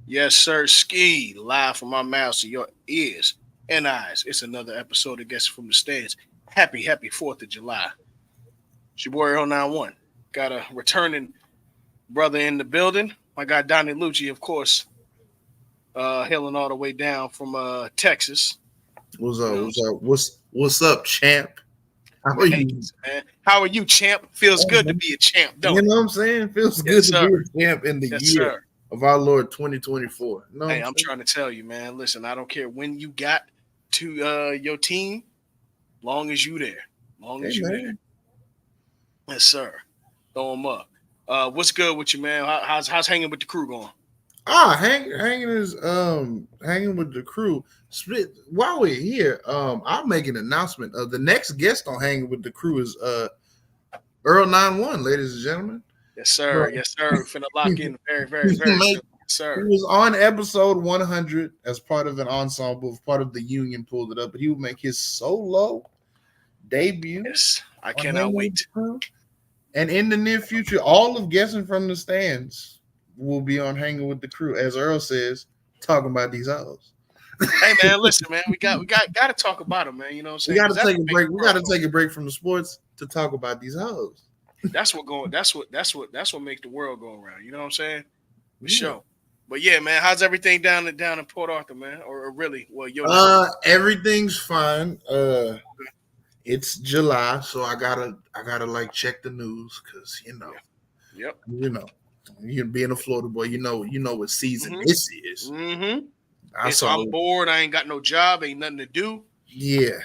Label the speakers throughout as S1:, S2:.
S1: Yes, sir. Ski live from my mouth to your ears and eyes. It's another episode of Guests from the Stands. Happy 4th of July. It's your boy 091. Got a returning brother in the building. My guy Donnie Lucci, of course, hailing all the way down from Texas.
S2: What's
S1: You
S2: up?
S1: know what
S2: What's up? What's up, champ? How
S1: I'm
S2: are
S1: saying?
S2: you?
S1: Hey, man. How are you, champ? Feels
S2: Oh,
S1: good to
S2: man.
S1: be a champ,
S2: You
S1: don't it?
S2: know what I'm saying? Feels good
S1: Yes,
S2: to
S1: sir.
S2: be a champ in the
S1: Yes,
S2: year
S1: sir.
S2: of our Lord 2024. You know what
S1: Hey,
S2: I'm
S1: I'm
S2: saying?
S1: trying to tell you, man. Listen, I don't care when you got to your team, long as you there. Long
S2: Hey
S1: as you there.
S2: man.
S1: Yes, sir. Throw them up. What's good with you, man? How's hanging with the crew going?
S2: Hanging with the crew. While we're here, I'll make an announcement. The next guest on Hanging with the Crew is Earl 91, ladies and gentlemen.
S1: Yes, sir.
S2: Bro,
S1: Yes, sir. Finna lock
S2: he
S1: in very soon. Yes, sir.
S2: was on episode 100 as part of an ensemble, part of the union pulled it up, but he will make his solo debut
S1: Yes, I
S2: on
S1: cannot
S2: Hanging with the
S1: wait.
S2: Crew. And in the near future, all of Guessing from the Stands will be on Hanging with the Crew, as Earl says, talking about these hoes.
S1: Hey, man, listen, man. We got to talk about them, man. You know what I'm
S2: We
S1: saying?
S2: got
S1: Because
S2: to
S1: that's
S2: take
S1: what
S2: a
S1: makes
S2: break.
S1: the
S2: We got
S1: world
S2: to
S1: go.
S2: take a break from the sports to talk about these hoes.
S1: That's what going. That's what makes the world go around. You know what I'm saying? For
S2: Yeah.
S1: sure. But yeah, man. How's everything down in Port Arthur, man? Or really, well, your neck of
S2: Everything's fine. It's July, so I gotta like check the news because
S1: yeah. Yep.
S2: you know, you being a Florida boy, you know what season
S1: Mhm.
S2: this is.
S1: Mhm.
S2: I
S1: It's
S2: saw,
S1: I'm bored. I ain't got no job. Ain't nothing to do.
S2: yeah,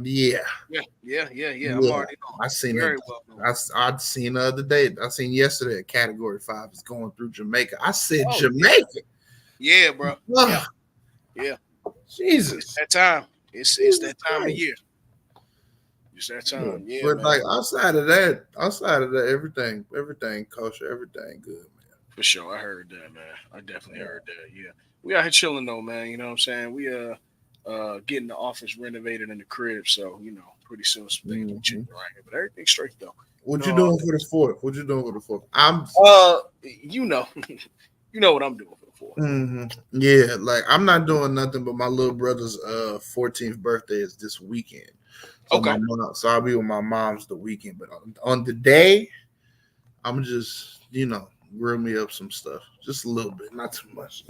S2: yeah,
S1: Yeah. I'm
S2: yeah.
S1: already on.
S2: I seen it.
S1: Very well known.
S2: I'd seen the other day. I seen yesterday. A Category 5 is going through Jamaica. I said
S1: Oh yeah.
S2: Jamaica.
S1: Yeah, bro. Yeah.
S2: Oh,
S1: Yeah. It's
S2: Jesus,
S1: that time. It's
S2: Jesus
S1: that time of
S2: Christ.
S1: year. It's that
S2: Yeah.
S1: time. Yeah,
S2: But
S1: man.
S2: like outside of that, everything kosher, everything good,
S1: For sure. I heard that, man. I definitely
S2: man.
S1: heard that. Yeah. We out here chilling though, man. You know what I'm saying? We getting the office renovated in the crib, so pretty soon some things will change
S2: Hmm.
S1: around here. But everything's straight though. You
S2: What
S1: know
S2: you
S1: all
S2: doing for the fourth? What you doing for the fourth? I'm
S1: that. You know. You know what I'm doing for the fourth.
S2: Yeah, like I'm not doing nothing, but my little brother's 14th birthday is this weekend.
S1: Okay.
S2: So I'll be with my mom's the weekend, but on the day, I'm just grill me up some stuff, just a little bit, not too much.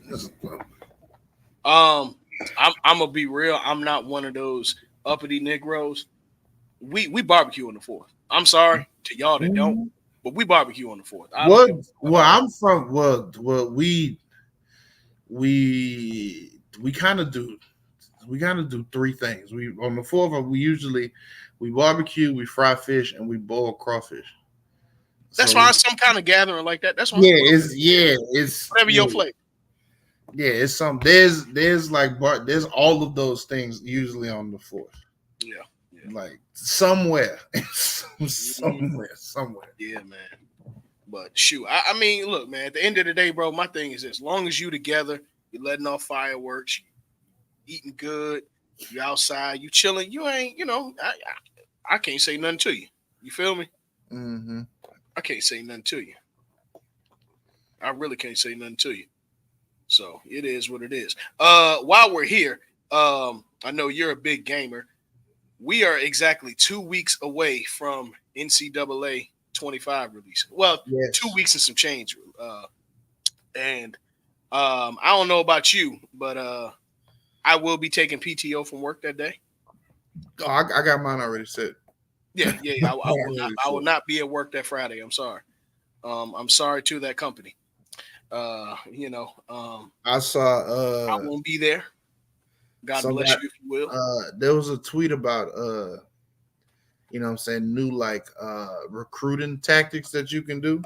S2: Just,
S1: I'm gonna be real. I'm not one of those uppity Negroes. We barbecue on the fourth. I'm sorry to y'all that don't,
S2: Mhm.
S1: but we barbecue on the fourth. I don't
S2: What?
S1: give a fuck
S2: Well,
S1: about
S2: I'm from. Well, we kind of do. We gotta do three things. We on the fourth. We barbecue, we fry fish, and we boil crawfish.
S1: That's
S2: So
S1: fine. Some kind of gathering like that. That's fine.
S2: yeah, it's
S1: Whatever
S2: yeah,
S1: your flavor.
S2: it's some. There's like there's all of those things usually on the fourth.
S1: Yeah. Yeah.
S2: Like somewhere,
S1: Mhm.
S2: somewhere.
S1: Yeah, man. But shoot, I mean, look, man. At the end of the day, bro, my thing is this: as long as you together, you're letting off fireworks, you eating good, you outside, you chilling, you ain't, I can't say nothing to you. You feel me?
S2: Hmm.
S1: I can't say nothing to you. I really can't say nothing to you. So it is what it is. While we're here, I know you're a big gamer. We are exactly 2 weeks away from NCAA 25 release. Well, two
S2: Yes.
S1: weeks and some change. And I don't know about you, but I will be taking PTO from work that day.
S2: Oh, I got mine already set.
S1: Yeah. I will not.
S2: Already
S1: I
S2: set.
S1: will not be at work that Friday. I'm sorry. I'm sorry to that company.
S2: I saw
S1: I won't be there. God bless
S2: somebody
S1: you if you will.
S2: there was a tweet about what I'm saying, new like recruiting tactics that you can do.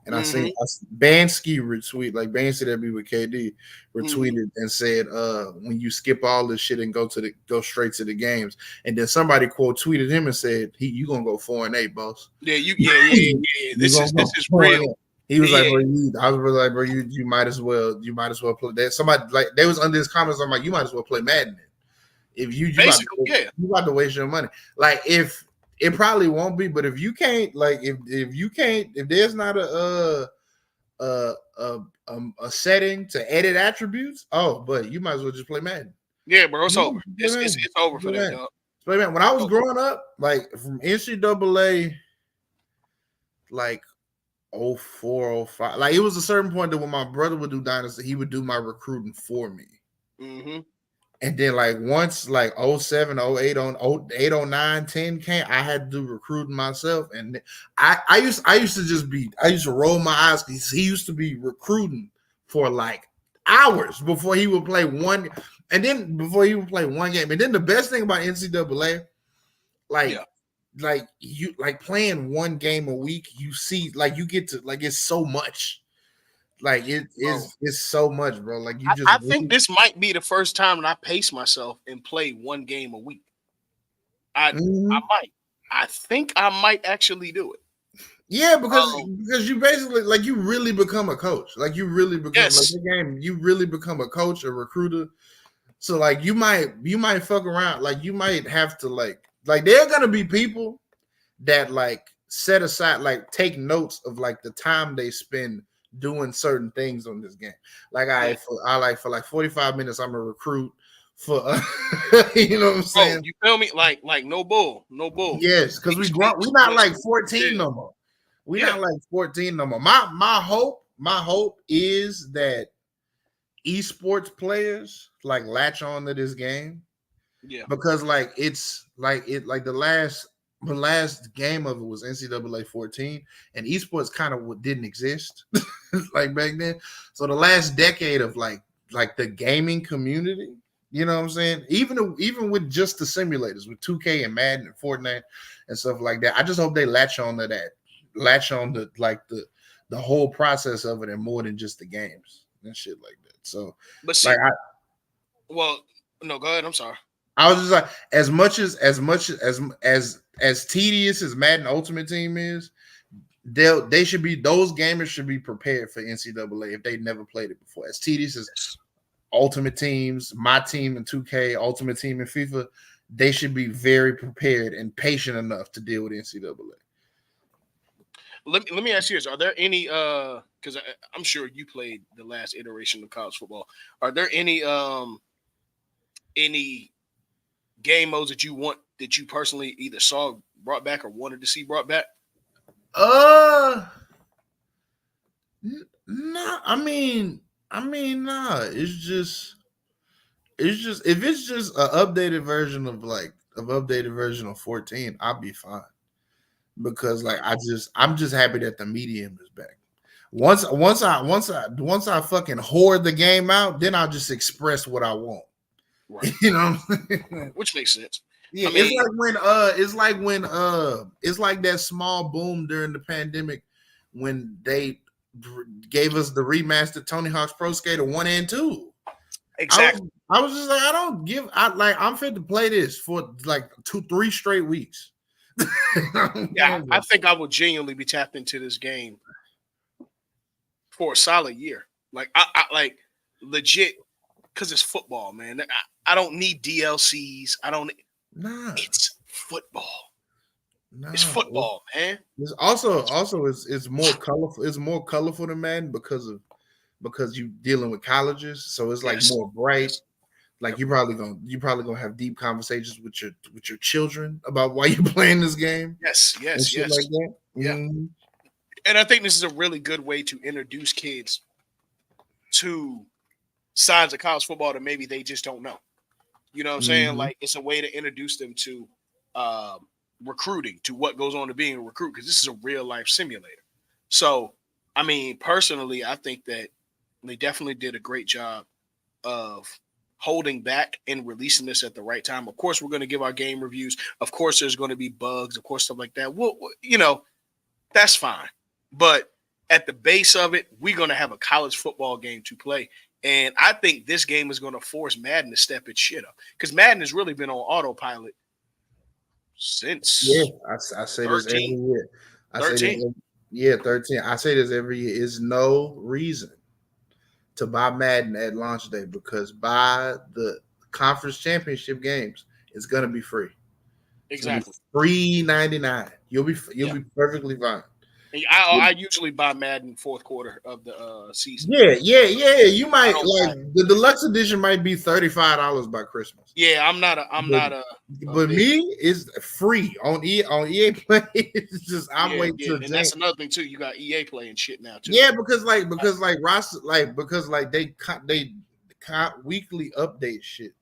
S2: And
S1: Mm-hmm.
S2: Bansky retweet, like Bansky that be with KD,
S1: Mm-hmm.
S2: retweeted and said, when you skip all this shit and go straight to the games. And then somebody quote tweeted him and said, you gonna go 4-8, boss.
S1: Yeah, yeah.
S2: You
S1: This
S2: gonna
S1: is
S2: go
S1: this is
S2: four and
S1: real.
S2: eight. He was like,
S1: Yeah,
S2: bro, I was like, bro, you might as well play that. Somebody like they was under his comments. I'm like, you might as well play Madden. If
S1: basically, yeah.
S2: you about to waste your money. Like if it probably won't be, but if you can't, like if you can't, if there's not a a setting to edit attributes, oh, but you might as well just play Madden.
S1: Yeah, bro, it's over.
S2: Play
S1: It's
S2: Madden.
S1: it's over for
S2: Play
S1: that,
S2: Madden.
S1: dog.
S2: Play Madden. When I was
S1: Oh,
S2: growing up, like from NCAA, like 04, 05, like it was a certain point that when my brother would do Dynasty, he would do my recruiting for me.
S1: mm-hmm.
S2: And then like once like 07, 08, on 08, 09, 10 came, I had to do recruiting myself. And I used to just be I used to roll my eyes because he used to be recruiting for like hours before he would play one, and then before he would play one game. And then the best thing about NCAA, like
S1: Yeah.
S2: you like playing one game a week, you see like you get to like it's so much. Like it
S1: Bro,
S2: is it's so much, bro. Like you just
S1: I think this might be the first time that I pace myself and play one game a week. I
S2: Mhm.
S1: might. I think I might actually do it.
S2: Yeah,
S1: Um,
S2: because you basically like you really become a coach. Like you really become like
S1: yes.
S2: the game. You really become a coach, a recruiter. So like you might fuck around. Like you might have to like there are gonna be people that like set aside like take notes of like the time they spend doing certain things on this game. Like
S1: Yeah.
S2: I like for like 45 minutes I'm a recruit for you know what I'm
S1: Bro,
S2: saying?
S1: you feel me? Like no bull, no bull.
S2: Yes, because we
S1: These
S2: grow we're
S1: niggas
S2: not
S1: just
S2: like 14
S1: yeah,
S2: no more. We're
S1: yeah,
S2: not like 14 no more. My hope is that esports players like latch on to this game
S1: yeah.
S2: because like it's like it like the last game of it was NCAA 14 and esports kind of didn't exist like back then. So the last decade of like the gaming community, you know what I'm saying? Even with just the simulators with 2K and Madden and Fortnite and stuff like that. I just hope they latch on to that. Latch on to like the whole process of it and more than just the games and shit like that. So
S1: But
S2: like
S1: see, well, no, go ahead. I'm sorry.
S2: I was just like, as much as tedious as Madden Ultimate Team is, they should be those gamers should be prepared for NCAA if they never played it before. As tedious as
S1: Yes.
S2: Ultimate Teams, my team in 2K, Ultimate Team in FIFA, they should be very prepared and patient enough to deal with NCAA.
S1: Let me ask you this: are there any because I'm sure you played the last iteration of college football. Are there any game modes that you want that you personally either saw brought back or wanted to see brought back?
S2: Uh, nah. Nah. It's just if it's just an updated version of 14, I'll be fine. Because like
S1: Right,
S2: I'm just happy that the medium is back. Once I fucking hoard the game out, then I'll just express what I want.
S1: right,
S2: You know what I'm saying?
S1: which makes sense.
S2: Yeah,
S1: I mean,
S2: it's like that small boom during the pandemic when they gave us the remastered Tony Hawk's Pro Skater 1 and 2. I was
S1: exactly.
S2: I was just like, I don't give I like I'm fit to play this for like 2, 3 straight weeks.
S1: Yeah, I think I will genuinely be tapped into this game for a solid year. Like I like legit because it's football, man. I don't need DLCs. I don't.
S2: Nah,
S1: It's football. It's
S2: nah.
S1: football, man.
S2: It's also it's more colorful. It's more colorful than Madden because you dealing with colleges, so it's like
S1: Yes.
S2: more bright.
S1: Yes.
S2: Like
S1: Yep.
S2: you probably gonna have deep conversations with your children about why you're playing this game
S1: Yes.
S2: and
S1: Yes.
S2: shit like
S1: Yes.
S2: that.
S1: Yeah. And I think this is a really good way to introduce kids to sides of college football that maybe they just don't know. You know what I'm saying?
S2: Mm-hmm.
S1: Like it's a way to introduce them to recruiting, to what goes on to being a recruit, because this is a real life simulator. So, I mean, personally, I think that they definitely did a great job of holding back and releasing this at the right time. Of course, we're going to give our game reviews. Of course, there's going to be bugs. Of course, stuff like that. Well, that's fine. But at the base of it, we're going to have a college football game to play. And I think this game is going to force Madden to step its shit up because Madden has really been on autopilot
S2: Yeah,
S1: since
S2: I say this
S1: 13.
S2: every year. I say this
S1: 13.
S2: yeah 13. I say this every year. Is no reason to buy Madden at launch day because by the conference championship games, it's gonna be free. It's gonna be
S1: Exactly.
S2: free 99. You'll
S1: Yeah.
S2: be perfectly fine.
S1: And I usually buy Madden fourth quarter of the season.
S2: Yeah. You
S1: I
S2: might
S1: don't buy
S2: like
S1: it.
S2: the deluxe edition might be $35 by Christmas.
S1: Yeah, I'm
S2: But
S1: not a
S2: but
S1: big.
S2: me, it's free on EA Play. It's just I'm
S1: Yeah,
S2: waiting
S1: yeah,
S2: till
S1: and
S2: Jan.
S1: that's another thing too. You got EA playing shit now too.
S2: Yeah, because like Ross like because like they weekly update shit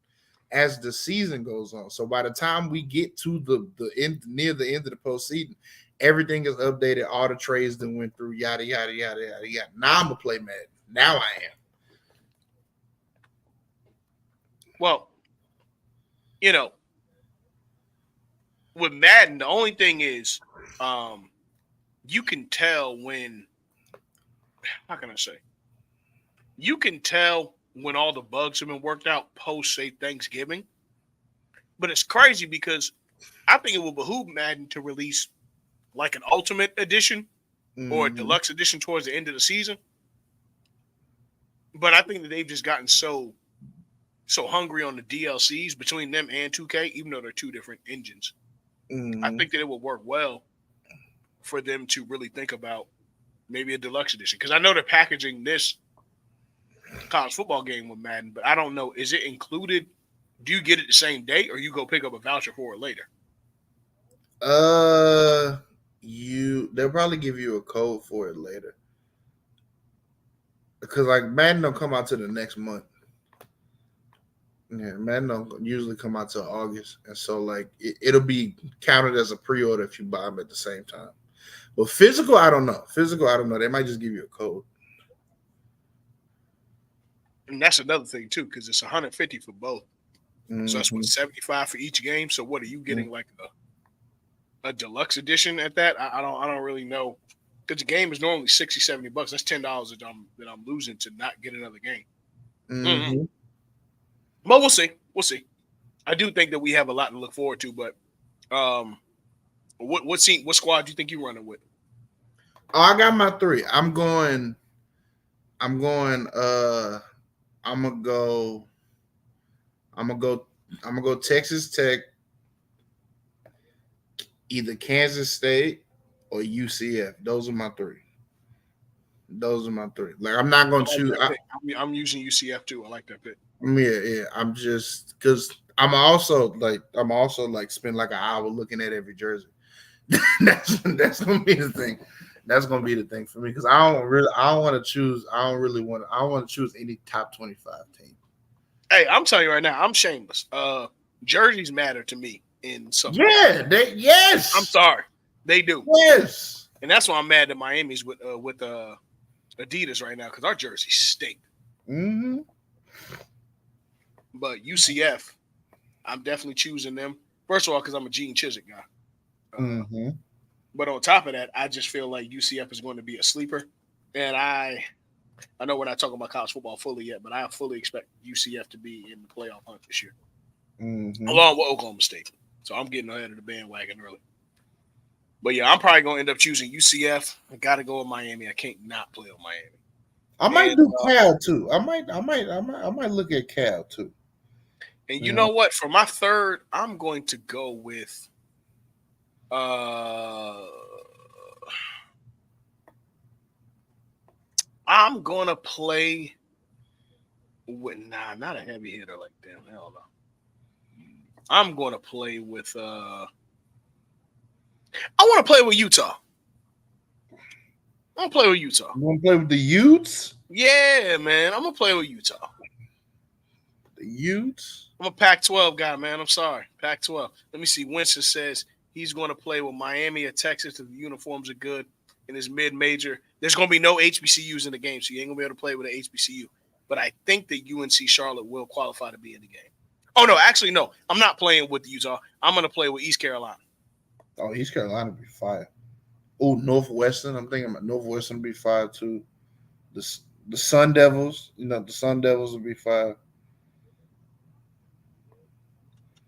S2: as the season goes on. So by the time we get to the end near the end of the postseason, everything is updated. All the trades that went through, yada yada yada yada yada. Now I'm gonna play Madden. Now I am.
S1: Well, you know, with Madden, the only thing is, um, you can tell when. How can I say? You can tell when all the bugs have been worked out post say Thanksgiving. But it's crazy because I think it will behoove Madden to release like an Ultimate Edition or a
S2: Mm-hmm.
S1: Deluxe Edition towards the end of the season. But I think that they've just gotten so hungry on the DLCs between them and 2K, even though they're two different engines. I
S2: Mm-hmm.
S1: think that it would work well for them to really think about maybe a deluxe edition because I know they're packaging this college football game with Madden, but I don't know is it included? Do you get it the same day, or you go pick up a voucher for it later?
S2: Uh, they'll probably give you a code for it later because like Madden don't come out to the next month. Yeah, Madden don't usually come out till August, and so like it'll be counted as a pre-order if you buy them at the same time. But physical, I don't know. Physical, I don't know. They might just give you a code.
S1: And that's another thing too, because it's 150 for both. So that's what
S2: Mm-hmm.
S1: 75 for each game. So what are you getting like a deluxe edition at that? I don't really know because the game is normally 60, $70. That's $10 that I'm losing to not get another game. Mm-hmm.
S2: Mm-hmm.
S1: But we'll see. We'll see. I do think that we have a lot to look forward to. But um, what squad do you think you running with?
S2: Oh, I got my three. I'm going. I'm going. I'm gonna go. I'm gonna go. I'm gonna go Texas Tech, either Kansas State or UCF. Those are my three. Those are my three. Like I'm not
S1: I
S2: gonna
S1: like
S2: choose.
S1: that pick. I'm using UCF too. I like that pick.
S2: Yeah. I'm just because I'm also like spend like an hour looking at every jersey. That's gonna be the thing. That's gonna be the thing for me because I don't want to choose. I don't want to choose any top 25 team.
S1: Hey, I'm telling you right now, I'm shameless. Jerseys matter to me in some way.
S2: Yeah,
S1: I'm
S2: yes,
S1: sorry, they do,
S2: yes.
S1: and that's why I'm mad that Miami's with Adidas right now because our jerseys stink.
S2: Mm-hmm.
S1: But UCF, I'm definitely choosing them. First of all, because I'm a Gene Chizik guy.
S2: Mm-hmm.
S1: But on top of that, I just feel like UCF is going to be a sleeper, and I know we're not talking about college football fully yet, but I fully expect UCF to be in the playoff hunt this year,
S2: Mm-hmm.
S1: along with Oklahoma State. So I'm getting ahead of the bandwagon early. But yeah, I'm probably going to end up choosing UCF. I got to go with Miami. I can't not play with Miami.
S2: I might
S1: And
S2: do Cal too. I might look at Cal too.
S1: you know what? For my third, I'm going to go with uh I'm going to play with not a heavy hitter like them. Hell no. I'm going to play with I want to play with Utah. I'm going to play with Utah.
S2: You want to play with the Utes?
S1: Yeah, man. I'm going to play with Utah.
S2: The Utes.
S1: I'm a Pac-12 guy, man. I'm sorry. Pac-12. Let me see. Winston says he's going to play with Miami or Texas if the uniforms are good in his mid-major. There's going to be no HBCUs in the game, so you ain't going to be able to play with an HBCU. But I think that UNC Charlotte will qualify to be in the game. Oh, no. Actually, no. I'm not playing with Utah. I'm going to play with East Carolina.
S2: Oh, East Carolina be fire. Oh, Northwestern. I'm thinking about Northwestern be fire too. The the Sun Devils. You know, the Sun Devils will be fire.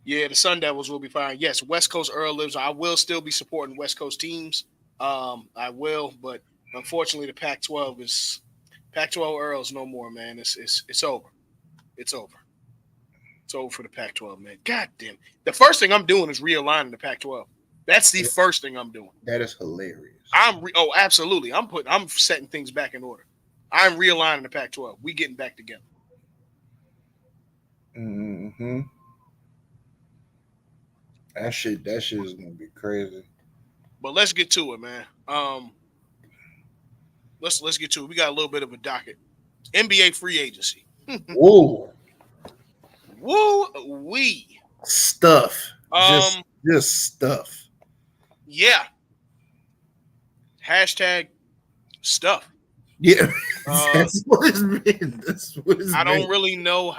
S1: Yeah, the Sun Devils will be fine. Yes, West Coast Earl lives. I will still be supporting West Coast teams. I will, but unfortunately, the Pac-12 Earls no more, man. It's over. It's over. It's over for the Pac-12, man. God damn. The first thing I'm doing is realigning the Pac-12. That's the first thing I'm doing.
S2: That is hilarious.
S1: Absolutely. I'm setting things back in order. I'm realigning the Pac-12. We getting back together.
S2: Mm-hmm. That shit is gonna be crazy.
S1: But let's get to it, man. Let's get to it. We got a little bit of a docket. NBA free agency.
S2: Whoa,
S1: Woo wee.
S2: stuff. Just
S1: Um,
S2: just stuff.
S1: yeah. Hashtag stuff.
S2: Yeah,
S1: Uh,
S2: that's what it's been. That's what it's
S1: I
S2: been.
S1: don't really know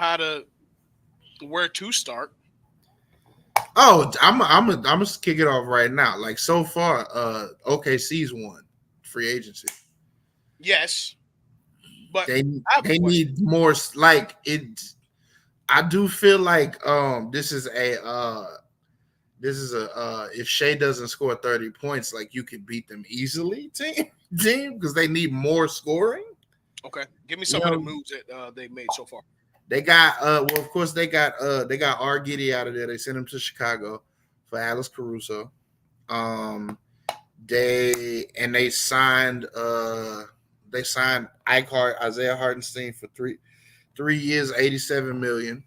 S1: where to start.
S2: Oh, I'm gonna kick it off right now. Like so far, OKC's won free agency.
S1: Yes, but
S2: They
S1: I have a
S2: they
S1: question.
S2: need more like it. I do feel like this is a if Shea doesn't score 30 points, like you could beat them easily, team, because they need more scoring.
S1: Okay, give me
S2: You
S1: some of the
S2: know,
S1: moves that they've made so far.
S2: they got well, of course they got R. Giddy out of there. They sent him to Chicago for Alice Caruso. Um, they signed Ike Isaiah Hartenstein for three years, 87 million.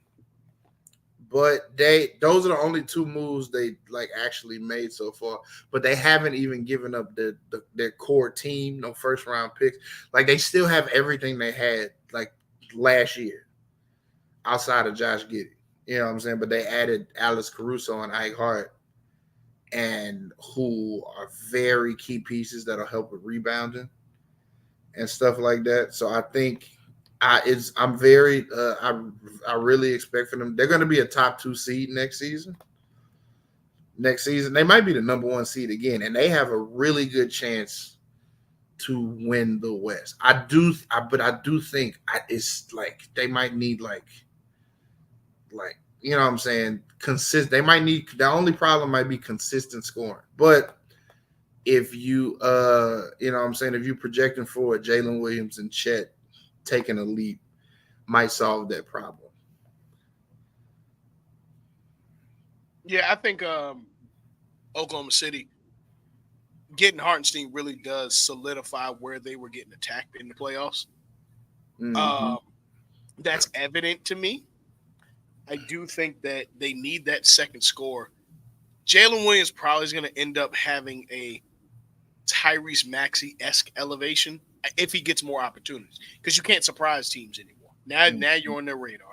S2: But those are the only two moves they like actually made so far. But they haven't even given up their core team, no first round picks. Like they still have everything they had like last year outside of Josh Giddey. You know what I'm saying? But they added Alice Caruso and Ike Hart, and who are very key pieces that'll help with rebounding and stuff like that. So I think I'm very I really expect for them. They're going to be a top 2 seed next season. Next season, they might be the number 1 seed again, and they have a really good chance to win the West. But I do think it's like they might need like you know what I'm saying. They might need the only problem might be consistent scoring, but if you know what I'm saying, if you projecting forward Jalen Williams and Chet taking a leap might solve that problem.
S1: Yeah, I think Oklahoma City getting Hartenstein really does solidify where they were getting attacked in the playoffs.
S2: Mm-hmm.
S1: Um, that's evident to me. I do think that they need that second score. Jalen Williams probably is going to end up having a Tyrese Maxey-esque elevation if he gets more opportunities, because you can't surprise teams anymore. Now you're on their radar.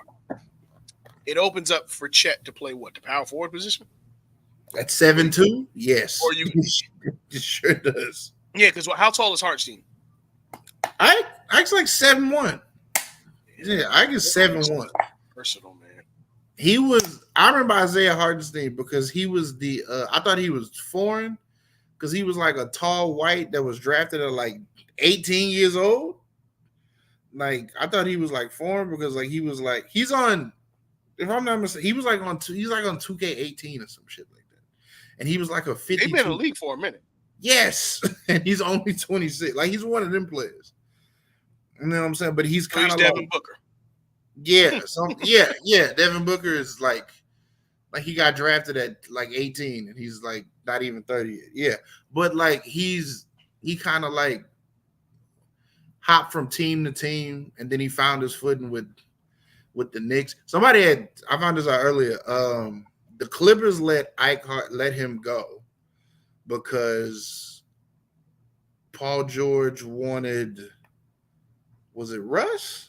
S1: It opens up for Chet to play what, the power forward position,
S2: At
S1: or
S2: 7'2", yes,
S1: or you
S2: it sure does.
S1: yeah, because how tall is Hartenstein?
S2: I was like 7'1". Yeah, I get 7'1".
S1: Versatile, man.
S2: He was. I remember Isaiah Hartenstein because he was the. I thought he was foreign because he was like a tall white that was drafted at like 18 years old. Like I thought he was like foreign because like he was like he's on. If I'm not mistaken, he was like on he's like on 2K18 or some shit like that, and he was like a
S1: They've been in the
S2: 52.
S1: league for a minute.
S2: Yes, and he's only 26. Like he's one of them players. You know what I'm saying? But he's
S1: So
S2: kind
S1: he's
S2: of
S1: Devin
S2: like
S1: Booker.
S2: yeah. Devin Booker is like he got drafted at like 18 and he's like not even 30 yet. Yeah. But like he kind of like hopped from team to team and then he found his footing with the Knicks. I found this out earlier. The Clippers let Ike Hart let him go because Paul George wanted, was it Russ?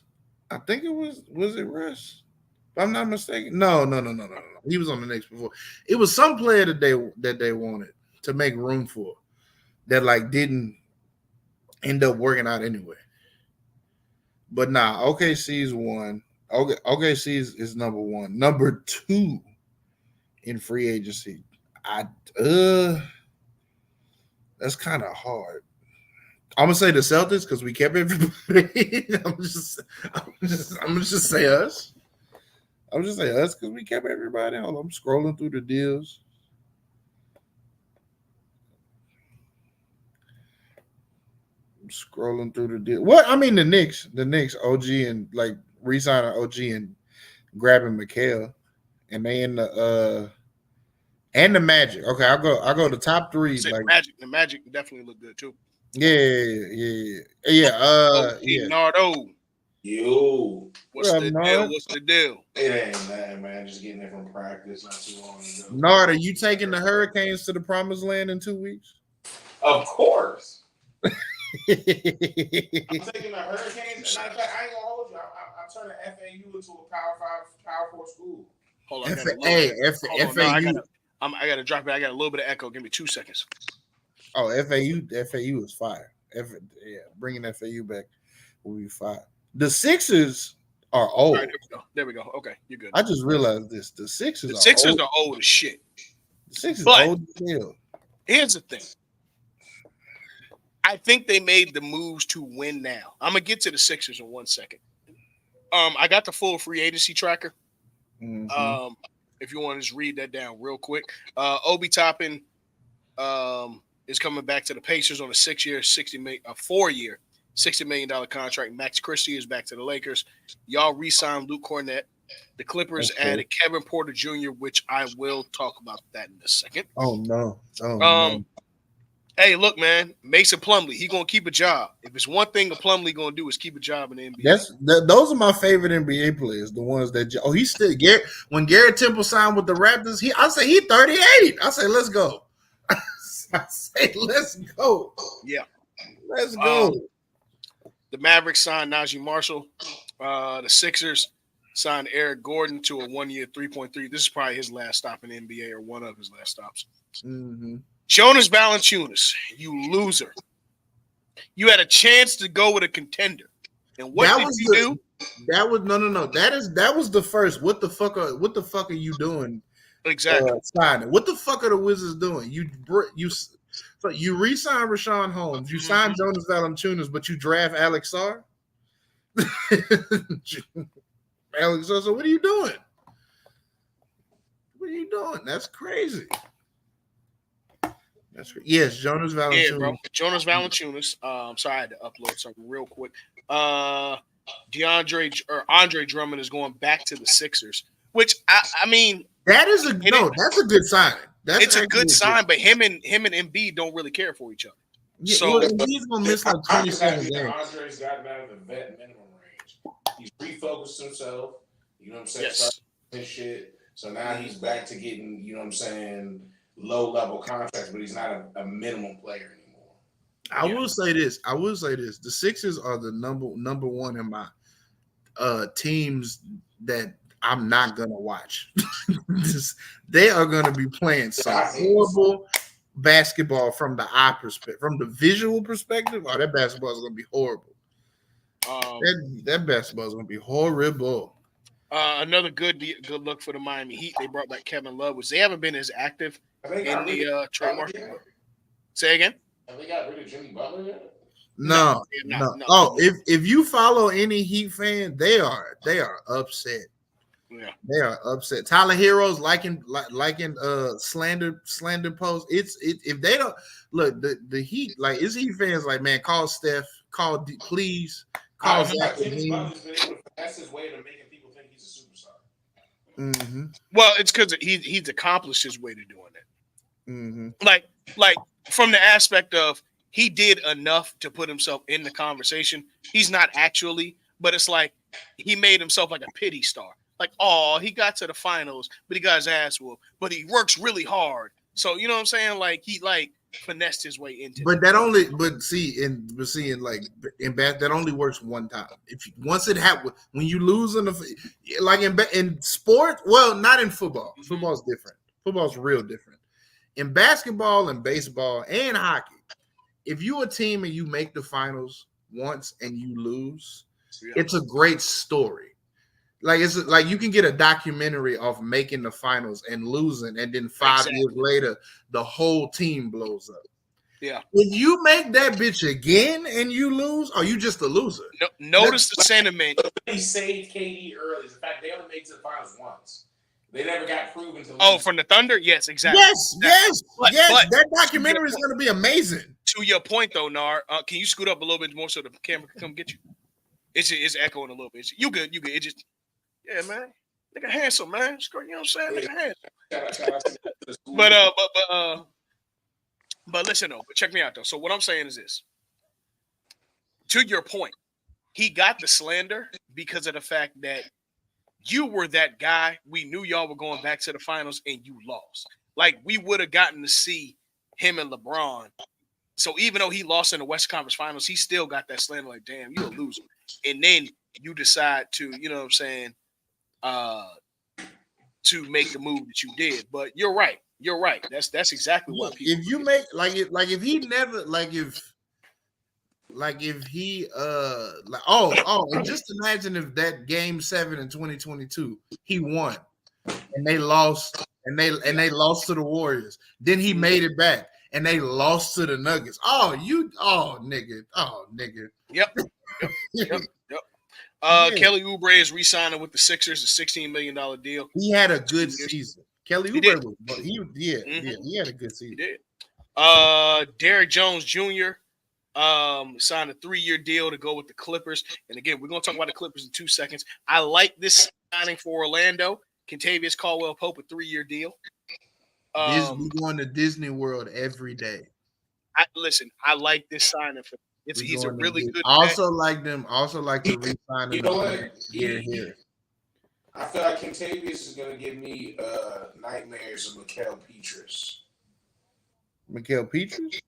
S2: I think was it Russ? If I'm not mistaken. No. He was on the Knicks before. It was some player that they wanted to make room for that like didn't end up working out anyway. But nah, OKC's one. OKC's number one. Number two in free agency. I that's kind of hard. I'm gonna say the Celtics because we kept everybody. I'm just say us. I'm just say us because we kept everybody. Hold on, I'm scrolling through the deals. I'm scrolling through the deal. What I mean, the Knicks, OG and like re-signing OG and grabbing McHale, and they in the And the Magic. Okay, I'll go the top three.
S1: Say
S2: Like
S1: the Magic definitely look good too.
S2: yeah.
S1: Oh,
S2: Yeah.
S1: Nardo,
S3: Yo,
S2: What up, Nard?
S1: What's the deal?
S3: it ain't nothing, man. Just getting it from practice not too long ago.
S2: Nard, are you taking the Hurricanes to the promised land in 2 weeks?
S3: Of course.
S2: I
S3: I'm taking the Hurricanes. And matter of fact, I ain't gonna hold you. I'm turning FAU into a Power 4 school.
S1: Hold on, I got a little hold on, no,
S2: FAU.
S1: I gotta drop it. I got a little bit of echo. Give me 2 seconds.
S2: Oh, FAU is fire. Bringing FAU back will be fire. The Sixers are old.
S1: All right, there we go. Okay, you're good.
S2: I just realized this. The Sixers
S1: are old as shit.
S2: The Sixers
S1: But
S2: old as hell.
S1: Here's the thing. I think they made the moves to win now. I'm gonna get to the Sixers in 1 second. I got the full free agency tracker.
S2: Mm-hmm.
S1: If you want to just read that down real quick. Obi Toppin is coming back to the Pacers on a 4-year, $60 million contract. Max Christie is back to the Lakers. Y'all re-signed Luke Cornett. The Clippers added Kevin Porter Jr., which I will talk about that in a second.
S2: Oh no. No.
S1: Hey, look, man, Mason Plumlee, he gonna keep a job. If it's one thing a Plumlee gonna do is keep a job in the NBA.
S2: Those are my favorite NBA players. The ones that he's still when Garrett Temple signed with the Raptors, I say he 38. I say let's go. I say let's go.
S1: Yeah,
S2: let's go.
S1: The Mavericks signed Najee Marshall. The Sixers signed Eric Gordon to a 1-year, 3.3. This is probably his last stop in the NBA or one of his last stops.
S2: Mm-hmm.
S1: Jonas Valanciunas, you loser. You had a chance to go with a contender. And what did you do?
S2: That was no. That was the first. What the fuck are you doing?
S1: Exactly.
S2: Signing. What the fuck are the Wizards doing? You re-signed Rashawn Holmes. You signed Jonas Valanciunas, but you draft Alex Sarr. Alex Sarr. So what are you doing? What are you doing? That's crazy. Yes, Jonas Valanciunas.
S1: Yeah, bro. Jonas Valanciunas. Sorry, I had to upload something real quick. Andre Drummond is going back to the Sixers, which I mean,
S2: that's a good sign.
S1: It's a good sign, but him and Embiid don't really care for each other.
S2: Yeah, so he's gonna miss like 27 games.
S3: Andre's gotten out of the vet minimum range. He's refocused himself. You know what I'm saying?
S1: Yes.
S3: His shit. So now he's back to getting, you know what I'm saying, low level contracts, but he's not a minimum player anymore.
S2: I will say this. The Sixers are the number one in my teams that I'm not gonna watch. They are gonna be playing some horrible basketball from the eye perspective, from the visual perspective. Oh, that basketball is gonna be horrible. That basketball is gonna be horrible.
S1: Another good look for the Miami Heat. They brought back Kevin Love, which they haven't been as active in the trade market. Say again.
S3: Have they got rid of Jimmy Butler yet?
S2: No. Oh, if you follow any Heat fan, they are upset.
S1: Yeah,
S2: they are upset. Tyler Heroes liking slander posts. If they don't look the Heat, like it's Heat fans like, man, call Steph, please call Zach.
S3: That's his way of making people think he's a superstar.
S2: Mm-hmm.
S1: Well, it's because he's accomplished his way to doing it.
S2: Mm-hmm.
S1: Like from the aspect of he did enough to put himself in the conversation. He's not actually, but it's like he made himself like a pity star. Like, oh, he got to the finals, but he got his ass whooped. But he works really hard. So you know what I'm saying? Like he finessed his way into.
S2: But that only, but in that only works one time. Once it happens, when you lose in in sport, well, not in football. Mm-hmm. Football's different. Football's real different. In basketball and baseball and hockey, if you're a team and you make the finals once and you lose, it's a great story. Like it's like you can get a documentary of making the finals and losing, and then 5 years later, the whole team blows up.
S1: Yeah.
S2: If you make that bitch again and you lose, are you just a loser?
S1: Notice the sentiment.
S3: He saved KD early. In fact, they only made it to the finals once. They never got proven to lose.
S1: Oh, from the Thunder? Yes, exactly.
S2: Yes. But that documentary is going to be amazing.
S1: To your point, though, Nar, can you scoot up a little bit more so the camera can come get you? It's echoing a little bit. You good. It just, yeah, man. Nigga handsome, man. You know what I'm saying? Nigga handsome. But listen though, but check me out though. So what I'm saying is this: to your point, he got the slander because of the fact that you were that guy. We knew y'all were going back to the finals and you lost. Like we would have gotten to see him and LeBron. So even though he lost in the West Conference Finals, he still got that slander. Like, damn, you're a loser. And then you decide to, you know what I'm saying, to make the move that you did. But you're right. You're right. That's exactly why people.
S2: If you make if he never if he and just imagine if that game 7 in 2022 he won and they lost and they lost to the Warriors. Then he made it back and they lost to the Nuggets. Nigga.
S1: Yep. Kelly Oubre is re-signing with the Sixers, a $16 million deal.
S2: He had a good season. Kelly Oubre he had a good season.
S1: He did. Derrick Jones Jr. Signed a 3-year deal to go with the Clippers. And again, we're going to talk about the Clippers in 2 seconds. I like this signing for Orlando. Kentavious Caldwell-Pope, a 3-year deal.
S2: We're going to Disney World every day.
S1: I like this signing for. He's a really good.
S2: Also like to re-sign him. Here.
S3: I feel like Kentavious is going to give me nightmares of Mikael Pietrus.
S2: Mikael Pietrus?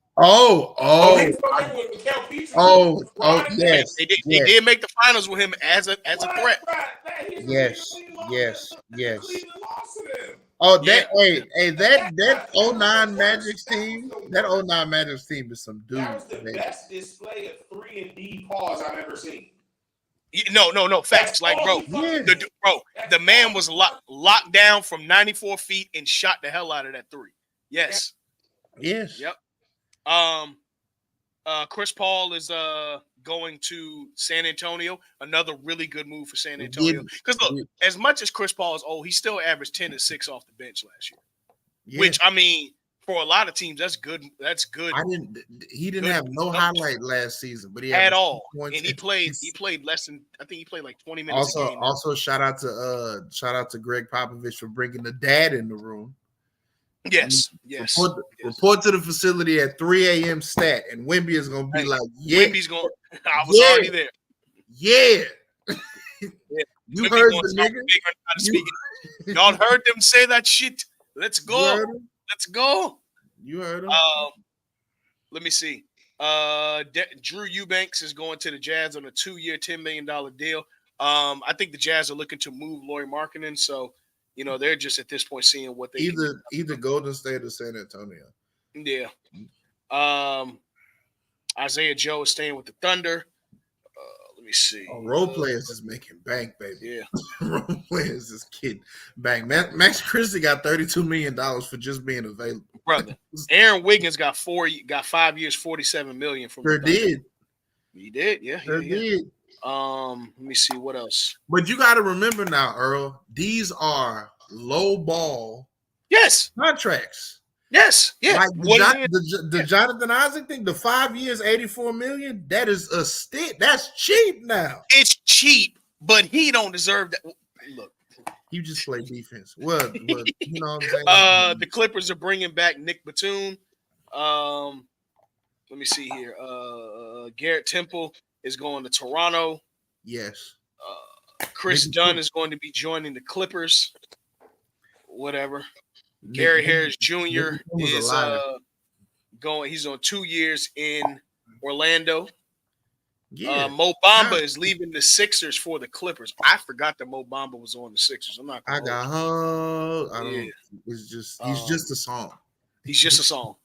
S2: Yes.
S1: They did make the finals with him as a threat.
S2: Yes. Oh, that that 09 Magic team, is some dude.
S3: That was the best display of 3-and-D pause I've ever seen.
S1: No, facts. Like, bro, the man was locked down from 94 feet and shot the hell out of that 3. Yes. Yep. Chris Paul is going to San Antonio. Another really good move for San Antonio. Because look, as much as Chris Paul is old, he still averaged 10 and 6 off the bench last year. Yeah. Which, I mean, for a lot of teams, that's good. That's good.
S2: He didn't have no highlight last season, but he
S1: had all. And he played less than, I think he played like 20 minutes a game.
S2: Also shout out to Greg Popovich for bringing the dad in the room.
S1: Yes.
S2: Report to the facility at 3 a.m. stat, and Wemby is gonna be like, yeah.
S1: Wemby's going. I was already there.
S2: Yeah. You Wemby heard the nigga.
S1: Y'all heard them say that shit. Let's go. Let's go.
S2: You heard him.
S1: Let me see. Drew Eubanks is going to the Jazz on a 2-year, $10 million deal. I think the Jazz are looking to move Lauri Markkanen, so. You know, they're just at this point seeing what they
S2: either Golden State or San Antonio.
S1: Yeah. Isaiah Joe is staying with the Thunder. Let me see.
S2: Role players is making bank, baby.
S1: Yeah.
S2: Role players is getting bank. Max Christie got $32 million for just being available.
S1: Brother. Aaron Wiggins got 5 years, $47 million from
S2: the did.
S1: He did, yeah.
S2: Did.
S1: Let me see what else.
S2: But you got to remember now, Earl, these are low ball contracts.
S1: Yes. Yeah.
S2: Like the Jonathan Isaac thing, the 5 years, $84 million, that is a stick. That's cheap now.
S1: It's cheap, but he don't deserve that. Look.
S2: You just play defense. Well, you know what I'm saying?
S1: The Clippers are bringing back Nick Batum. Let me see here. Garrett Temple is going to Toronto.
S2: Yes.
S1: Chris Dunn is going to be joining the Clippers. Whatever. Gary Harris Jr. is going. He's on 2 years in Orlando.
S2: Yeah.
S1: Mo Bamba is leaving the Sixers for the Clippers. I forgot that Mo Bamba was on the Sixers. I'm not.
S2: I got her. It's just he's just a song.
S1: He's just a song.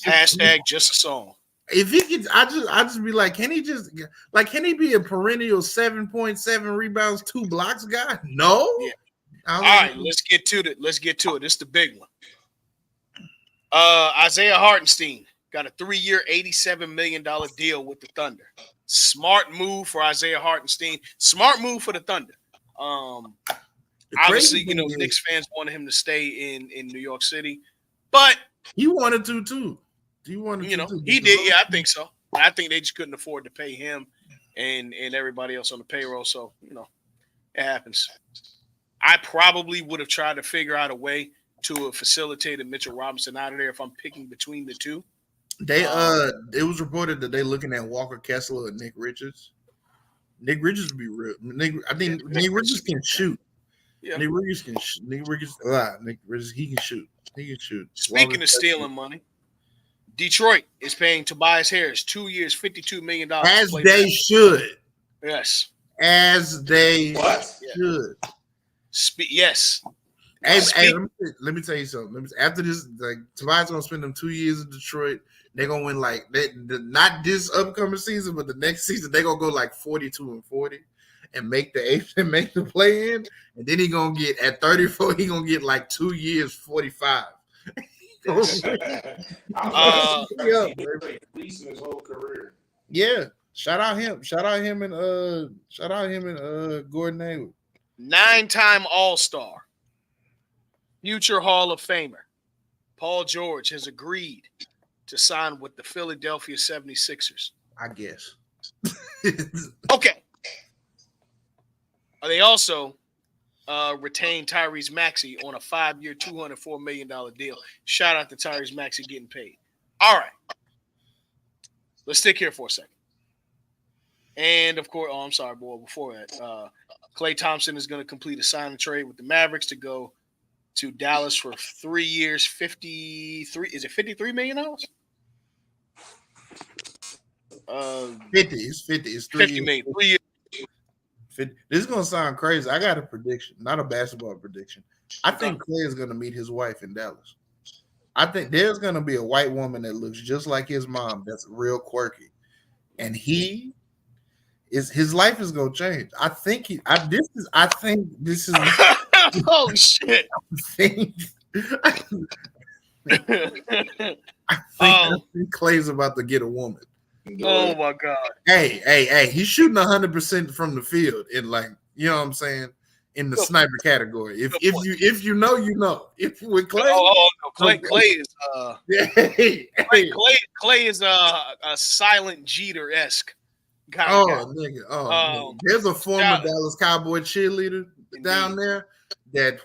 S1: Hashtag just a song.
S2: If he could, I just be like, can he be a perennial 7.7 rebounds, 2 blocks guy? No.
S1: Yeah. All right, let's get to it. This is the big one. Isaiah Hartenstein got a 3-year, $87 million deal with the Thunder. Smart move for Isaiah Hartenstein. Smart move for the Thunder. Obviously, Knicks fans wanted him to stay in New York City, but
S2: he wanted to too. He
S1: did. Yeah, I think so. I think they just couldn't afford to pay him and everybody else on the payroll. So, it happens. I probably would have tried to figure out a way to have facilitated Mitchell Robinson out of there if I'm picking between the two.
S2: It was reported that they're looking at Walker Kessler and Nick Richards. Nick Richards would be real. Nick Richards can shoot.
S1: Yeah.
S2: Nick Richards he can shoot. He can shoot.
S1: Speaking of stealing money, Detroit is paying Tobias Harris 2 years, $52 million.
S2: As they should.
S1: Yes.
S2: As they should.
S1: Yes.
S2: Hey, let me tell you something. After this, like Tobias gonna spend them 2 years in Detroit. They're gonna win not this upcoming season, but the next season they're gonna go like 42-40 and make the play in. And then he gonna get at 34. He gonna get like 2 years, 45.
S3: His whole career.
S2: Yeah, shout out him and Gordon Hayward.
S1: 9-time All-Star, future Hall of Famer Paul George has agreed to sign with the Philadelphia 76ers.
S2: I guess.
S1: Okay. They also retained Tyrese Maxey on a 5-year, $204 million deal. Shout out to Tyrese Maxey getting paid. All right. Let's stick here for a second. And, of course, I'm sorry, boy, before that, Klay Thompson is going to complete a sign and trade with the Mavericks to go to Dallas for 3 years, 53. Is it $53 million?
S2: 50. It's 50. It's
S1: 50 million. 3 years.
S2: 50. This is gonna sound crazy. I got a prediction, not a basketball prediction. I think Klay is gonna meet his wife in Dallas. I think there's gonna be a white woman that looks just like his mom. That's real quirky, and his life is gonna change. I think this is.
S1: Oh shit!
S2: I think Klay's about to get a woman.
S1: Oh my god!
S2: Hey! He's shooting 100% from the field, in like you know what I'm saying, in the sniper category. If you know, you know. If with Klay,
S1: Klay is a silent Jeter-esque kind of guy.
S2: Nigga, there's a former Dallas Cowboy cheerleader down there. That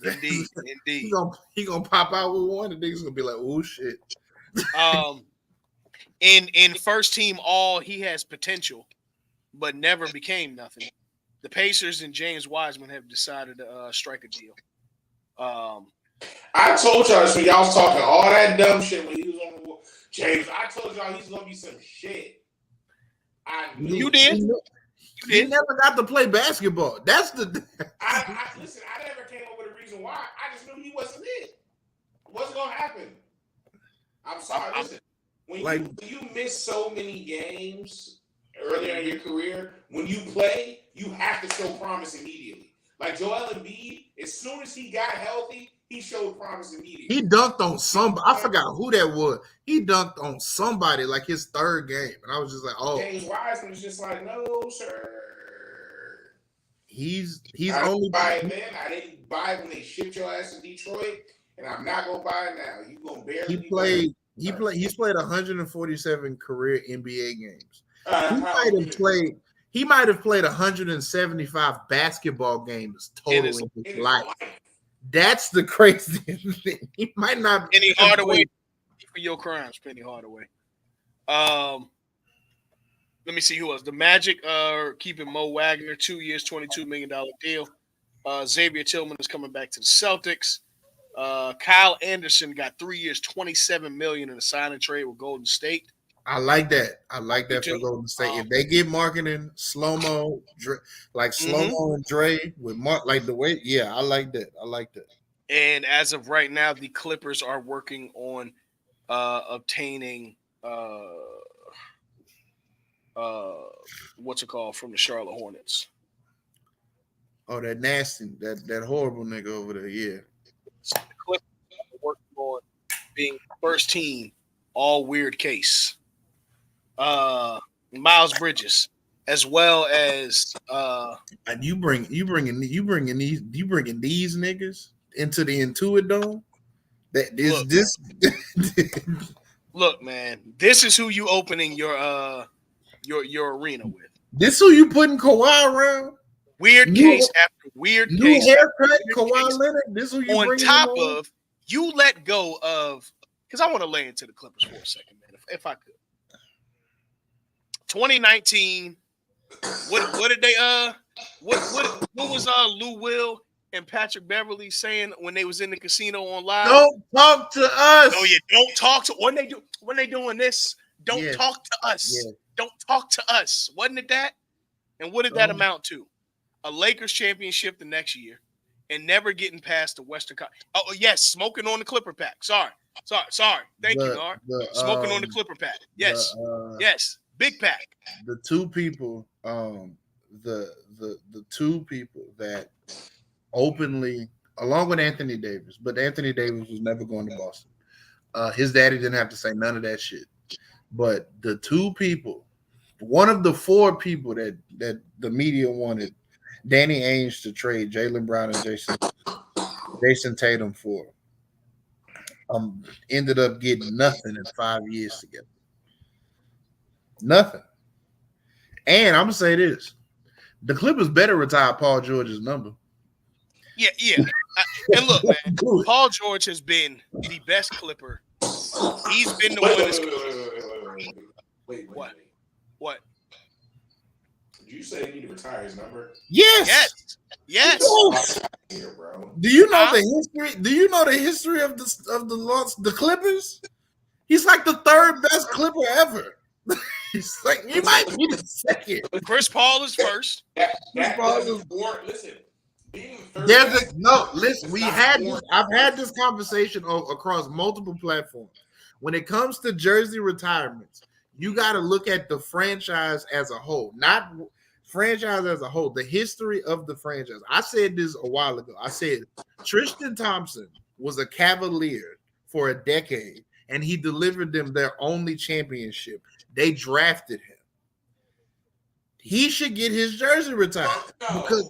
S1: indeed.
S2: He gonna pop out with one, and niggas gonna be like, oh shit.
S1: In first team all, he has potential, but never became nothing. The Pacers and James Wiseman have decided to strike a deal.
S3: I told y'all this when y'all was talking all that dumb shit when he was on the wall. James, I told y'all he's gonna be some shit.
S1: You did.
S2: He never got to play basketball. That's the.
S3: Listen. I never came up with a reason why. I just knew he wasn't it. What's gonna happen? I'm sorry. Listen, when you miss so many games earlier in your career, when you play, you have to show promise immediately. Like Joel Embiid, as soon as he got healthy, he showed promise immediately.
S2: He dunked on somebody. I forgot who that was. He dunked on somebody like his third game, and I was just like, "Oh."
S3: James Wiseman was just like, "No, sir."
S2: He's
S3: I
S2: only
S3: buy it then. I didn't buy it when they shipped your ass to Detroit, and I'm not gonna buy it now. You gonna barely.
S2: He's played 147 career NBA games. He might have played 175 basketball games total in his life. That's the crazy thing. He might not.
S1: Penny Hardaway for your crimes, Penny Hardaway. Let me see who else. The Magic are keeping Mo Wagner, 2 years, $22 million deal. Xavier Tillman is coming back to the Celtics. Kyle Anderson got 3 years, $27 million in a sign and trade with Golden State.
S2: I like that. For Golden State. If they get marketing slow-mo, slow-mo and Dre with Mark, like the way, I like that.
S1: And as of right now, the Clippers are working on obtaining what's it called from the Charlotte Hornets.
S2: Oh, that nasty, that horrible nigga over there, yeah.
S1: So the Clippers are working on being first team, all weird case. Miles Bridges, as well as
S2: and you bringing these niggas into the Intuit Dome.
S1: Look, man, this is who you opening your arena with.
S2: This who you putting Kawhi around?
S1: Weird case after weird
S2: new
S1: case.
S2: haircut, Kawhi Leonard. This is who you
S1: On
S2: bringing
S1: top
S2: on?
S1: of you let go of, because I want to lay into the Clippers for a second, man, if I could. 2019. What did they what was Lou Will and Patrick Beverly saying when they was in the casino on live?
S2: Don't talk to us.
S1: Oh yeah, don't talk to when they doing this. Don't talk to us.
S2: Yeah.
S1: Don't talk to us. Wasn't it that? And what did that amount to? A Lakers championship the next year, and never getting past the Western Conference. Oh yes, smoking on the Clipper pack. Sorry. Thank you, Nard. Smoking on the Clipper pack. Yes, yes, big pack.
S2: The two people, the two people that openly, along with Anthony Davis, but Anthony Davis was never going to Boston. His daddy didn't have to say none of that shit. But the two people, one of the four people that the media wanted Danny Ainge to trade Jaylen Brown and Jason Tatum for, ended up getting nothing in 5 years together. Nothing. And I'm gonna say this: the Clippers better retire Paul George's number.
S1: Yeah. And look, man, Paul George has been the best Clipper. He's been the one.
S3: Wait.
S1: What?
S3: Did you say he need to retire his number?
S1: Yes.
S3: Here, bro.
S2: Do you know the history? Do you know the history of the Clippers? He's like the third best Clipper ever. He's like, he might be the second.
S1: Chris Paul is first.
S3: Listen.
S2: I've had this conversation across multiple platforms. When it comes to jersey retirements, you got to look at the franchise as a whole, not franchise as a whole, the history of the franchise. I said this a while ago. I said Tristan Thompson was a Cavalier for a decade, and he delivered them their only championship. They drafted him. He should get his jersey retired. Because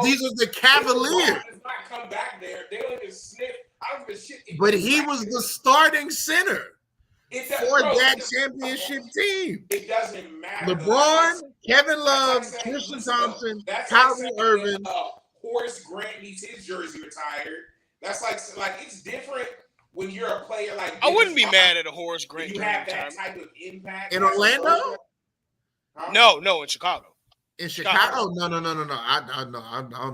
S2: these are the Cavaliers.
S3: Not come back there. They don't even sniff. I don't give a shit.
S2: But he was the starting center for that championship team.
S3: It doesn't matter.
S2: LeBron, Kevin Love, Tristan Thompson, Kyrie Irving.
S3: Horace Grant needs his jersey retired. That's like it's different when you're a player like.
S1: I wouldn't be mad at a Horace Grant.
S3: You have that type of impact
S2: in Orlando.
S3: Huh?
S1: No, in Chicago.
S2: In Chicago? No. I don't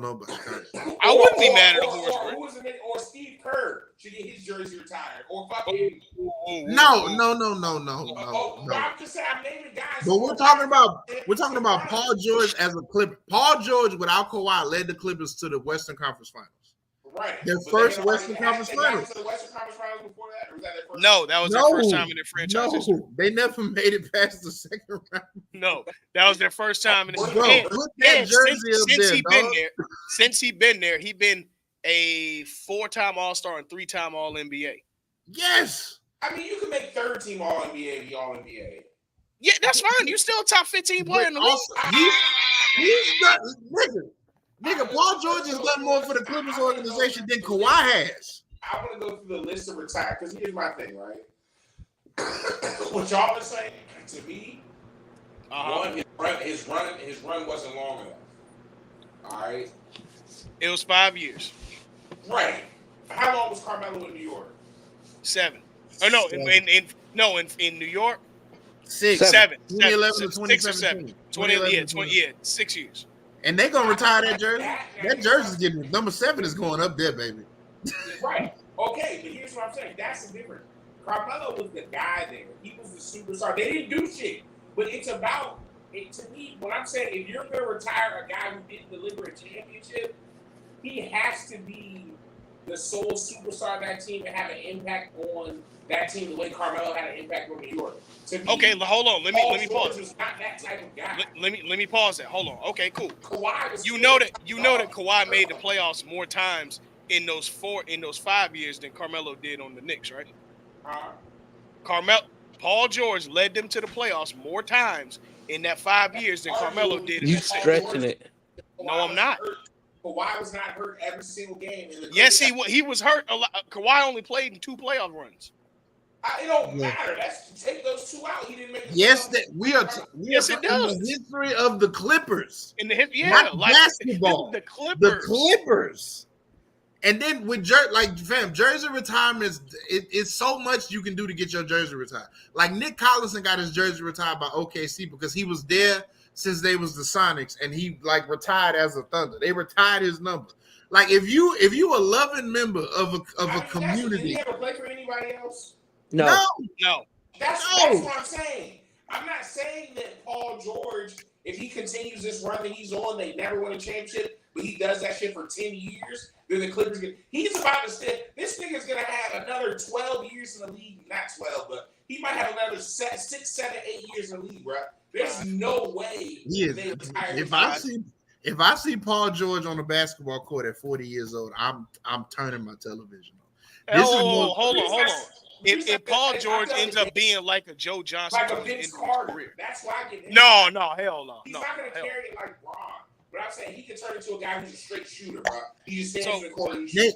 S2: know about Chicago.
S1: I wouldn't be mad at a Horace Grant.
S3: Who was it? Or Steve Kerr should get his jersey retired. Or fucking.
S2: No.
S3: I'm just saying, I'm naming guys.
S2: But we're talking about Paul George as a Clipper. Paul George without Kawhi led the Clippers to the Western Conference Finals.
S3: Right.
S2: Their first Western Conference Finals.
S3: The Western Conference Finals before that, or was that their first?
S1: No, that was their first time in their franchise history.
S2: They never made it past the second round.
S1: No, that was their first time in his Since he's been there, he's been a 4-time All-Star and 3-time All-NBA.
S2: Yes.
S3: I mean, you can make third team All-NBA, the All-NBA.
S1: Yeah, that's fine. You're still a top 15 player in the league.
S2: He's not, nigga, Paul George has done more for the Clippers organization than Kawhi has.
S3: I want to go through the list of retired, because here's my thing, right? What y'all are saying to me, his run wasn't long enough. All right.
S1: It was 5 years.
S3: Right. How long was Carmelo in New York?
S1: 7. Oh no, in New York.
S2: 6.
S1: 7.
S2: 2011 to
S1: 2017. 20, 6 years.
S2: And they're gonna retire that jersey. That jersey's getting number 7 is going up there, baby.
S3: Right. Okay, but here's what I'm saying. That's the difference. Carmelo was the guy there. He was the superstar. They didn't do shit. But it's about it to me. What I'm saying, if you're gonna retire a guy who didn't deliver a championship, he has to be the sole superstar of that team and have an impact on that team the way Carmelo had an impact on New York. To me,
S1: okay, hold on. Let me pause.
S3: Was not that type of guy.
S1: Let me pause that. Hold on. Okay, cool.
S3: Kawhi was
S1: you know that Kawhi made the playoffs more times in those 5 years than Carmelo did on the Knicks, right? Paul George led them to the playoffs more times in that 5 years than Carmelo did.
S4: You stretching it?
S1: No, I'm not.
S3: Kawhi was not hurt every single game.
S1: Yes, he was hurt a lot. Kawhi only played in 2 playoff runs.
S3: It don't matter. That's take those two out. He didn't make.
S2: Yes, that we are
S1: Yes, it
S2: in the
S1: does.
S2: history of the Clippers.
S1: In the hip, yeah,
S2: Not
S1: like
S2: basketball.
S1: the Clippers.
S2: The Clippers. And then with jersey retirements, it's so much you can do to get your jersey retired. Like Nick Collison got his jersey retired by OKC because he was there since they was the Sonics, and he like retired as a Thunder. They retired his number. Like if you a loving member of a community,
S3: did he ever play for anybody else?
S2: No.
S3: That's what I'm saying. I'm not saying that Paul George, if he continues this run that he's on, they never win a championship, but he does that shit for 10 years, then the Clippers he's about to step. This nigga's gonna have another 12 years in the league. Not 12, but he might have another 6, 7, 8 years in the league, bro. There's no way
S2: if I see Paul George on the basketball court at 40 years old, I'm turning my television on.
S1: Hold on. If Paul George ends up being like a Joe Johnson,
S3: like a Vince Carter, that's why I get
S1: no, hell no.
S3: He's not gonna carry it like Bron, but I'm saying he can turn into a guy who's a straight shooter, bro. He just stands in the corner.
S2: We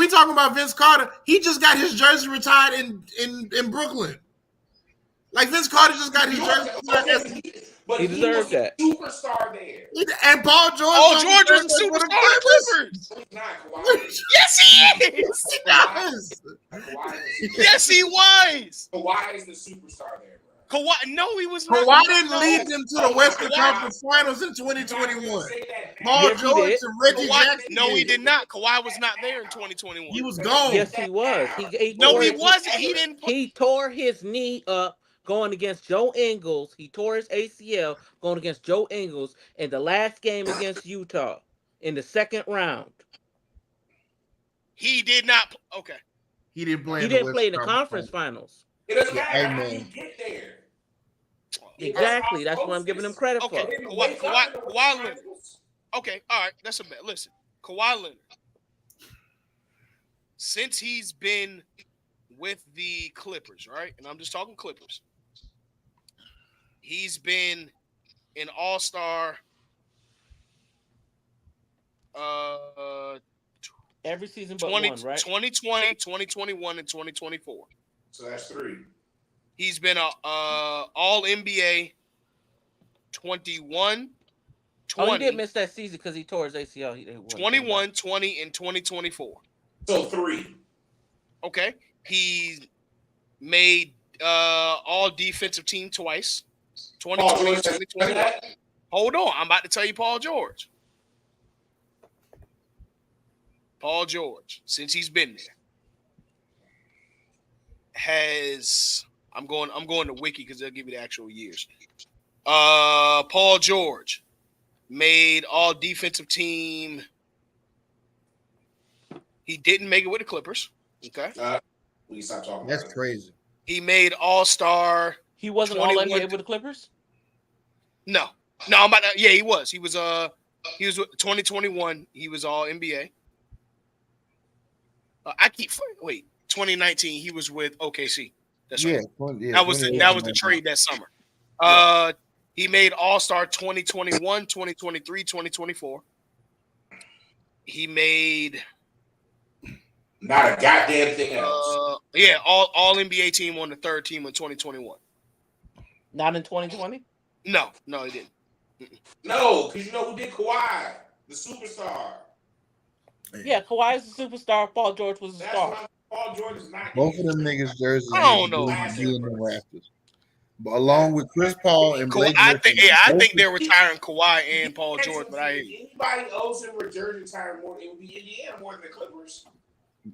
S2: talking about Vince Carter. He just got his jersey retired in Brooklyn. Like Vince Carter just got his jersey retired.
S3: But
S4: he deserved that.
S3: Superstar there.
S2: And Paul George.
S1: Paul George is a superstar in the Clippers. Yes, he is.
S2: He does.
S1: Yes, he was.
S3: Kawhi is the superstar there, bro.
S1: Kawhi, no, he was not.
S2: Kawhi didn't lead them to the Western Conference Finals in 2021. Paul George and Reggie Jackson.
S1: No, he did not. Kawhi was not there in 2021.
S2: He was gone.
S4: Yes, he was.
S1: He wasn't. He didn't.
S4: He tore his knee up going against Joe Ingles. He tore his ACL going against Joe Ingles in the last game against Utah in the second round.
S1: He did not. Okay.
S2: He didn't play.
S4: He didn't play in the conference finals.
S3: It doesn't matter how you get there.
S4: Exactly. That's what I'm giving him credit for.
S1: Kawhi Leonard. Okay, all right. That's a bet. Listen, Kawhi Leonard. Since he's been with the Clippers, right? And I'm just talking Clippers. He's been an all-star
S4: every season but one, right?
S1: 2020, 2021, and 2024.
S3: So that's 3.
S1: He's been a all-NBA 21, 20.
S4: He did miss that season because he tore his ACL.
S1: 21, 20, and 2024.
S3: So 3.
S1: Okay. He made all defensive team twice. 2020, 2021. Hold on. I'm about to tell you Paul George. Paul George, since he's been there, has I'm going to Wiki because they'll give you the actual years. Paul George made all defensive team. He didn't make it with the Clippers. Okay.
S3: We stop talking.
S2: That's crazy.
S1: He made all-star.
S4: He wasn't all NBA with the Clippers?
S1: No. I'm about to, yeah, he was. He was 2021. He was all NBA. 2019 he was with OKC. That's right. That was the trade that summer. He made All-Star 2021, 2023, 2024. He made
S3: not a goddamn thing else.
S1: All NBA team on the third team in 2021.
S4: Not in 2020?
S1: No, he didn't.
S3: No, because you know who did Kawhi, the superstar.
S4: Yeah, Kawhi is the superstar. Paul George was the star.
S3: Paul George is not.
S2: Both of them niggas jerseys.
S1: I don't know.
S2: In the Raptors. But along with Chris Paul and Blake
S1: I think they're retiring Kawhi and Paul George. But
S3: anybody else in jersey retiring more, it would be Indiana more than the Clippers.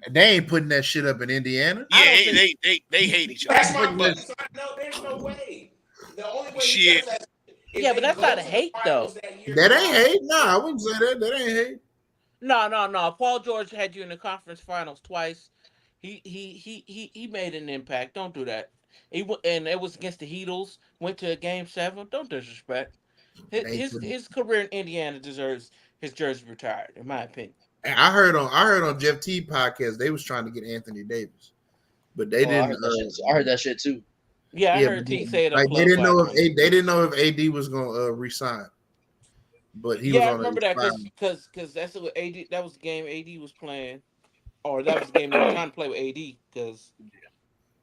S2: They ain't putting that shit up in Indiana.
S1: Yeah, they hate each other.
S3: That's my point. No, there's no way. The only way
S1: shit.
S4: Yeah, but that's not a hate though.
S2: That ain't hate. No, I wouldn't say that. That ain't hate.
S4: No. Paul George had you in the conference finals twice. He made an impact. Don't do that. And it was against the Heatles. Went to Game 7. Don't disrespect. His career in Indiana deserves his jersey retired, in my opinion.
S2: I heard on G.F.T. podcast they was trying to get Anthony Davis, but they didn't.
S5: I heard that shit too.
S4: Yeah, I heard T say it.
S2: Like they didn't know if AD was gonna resign, but he was.
S4: I remember that because that's what AD. That was the game AD was playing, or that was the game they were trying to play with AD because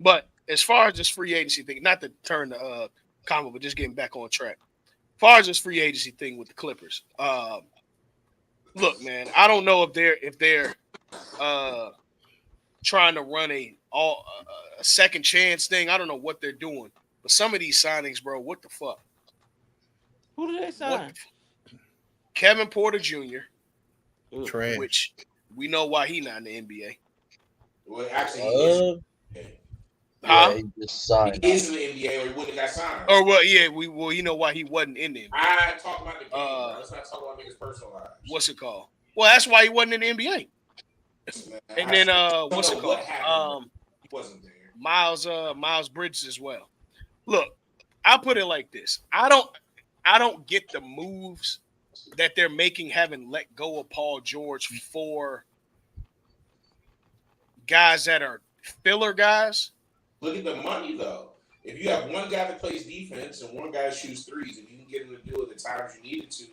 S1: But as far as this free agency thing, not to turn the combo, but just getting back on track. As far as this free agency thing with the Clippers, look, man, I don't know if they're trying to run a second chance thing. I don't know what they're doing, but some of these signings, bro, what the fuck?
S4: Who did they sign?
S1: Kevin Porter Jr.,
S2: Trash.
S1: which we know why he not in the NBA.
S3: Well, actually, he is.
S1: Huh?
S5: Yeah, he just signed.
S3: He is in the NBA, or he wouldn't have got signed.
S1: Or well, yeah, you know why he wasn't in the NBA.
S3: I talk about the game, bro. Let's not talk about niggas' personal lives.
S1: What's it called? Well, that's why he wasn't in the NBA. And then what's it called?
S3: He wasn't there.
S1: Miles Bridges as well. Look, I'll put it like this. I don't get the moves that they're making, having let go of Paul George for guys that are filler guys.
S3: Look at the money, though. If you have one guy that plays defense and one guy that shoots threes, and you can get him to do it the times you needed to,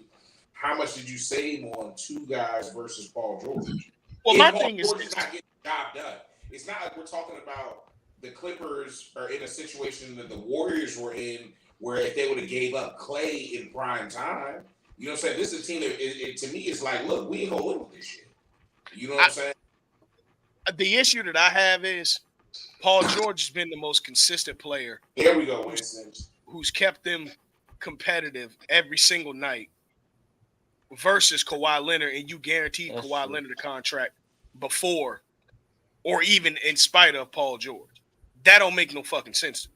S3: how much did you save on two guys versus Paul George?
S1: Well, my thing is
S3: not getting the job done. It's not like we're talking about the Clippers are in a situation that the Warriors were in, where if they would have gave up Klay in prime time, you know what I'm saying? This is a team that, to me, is like, look, we ain't gonna win with this shit. You know what I'm saying?
S1: The issue that I have is Paul George has been the most consistent player.
S3: There we go, Winston.
S1: Who's kept them competitive every single night versus Kawhi Leonard, and you guaranteed Kawhi Leonard a contract before or even in spite of Paul George. That don't make no fucking sense to me.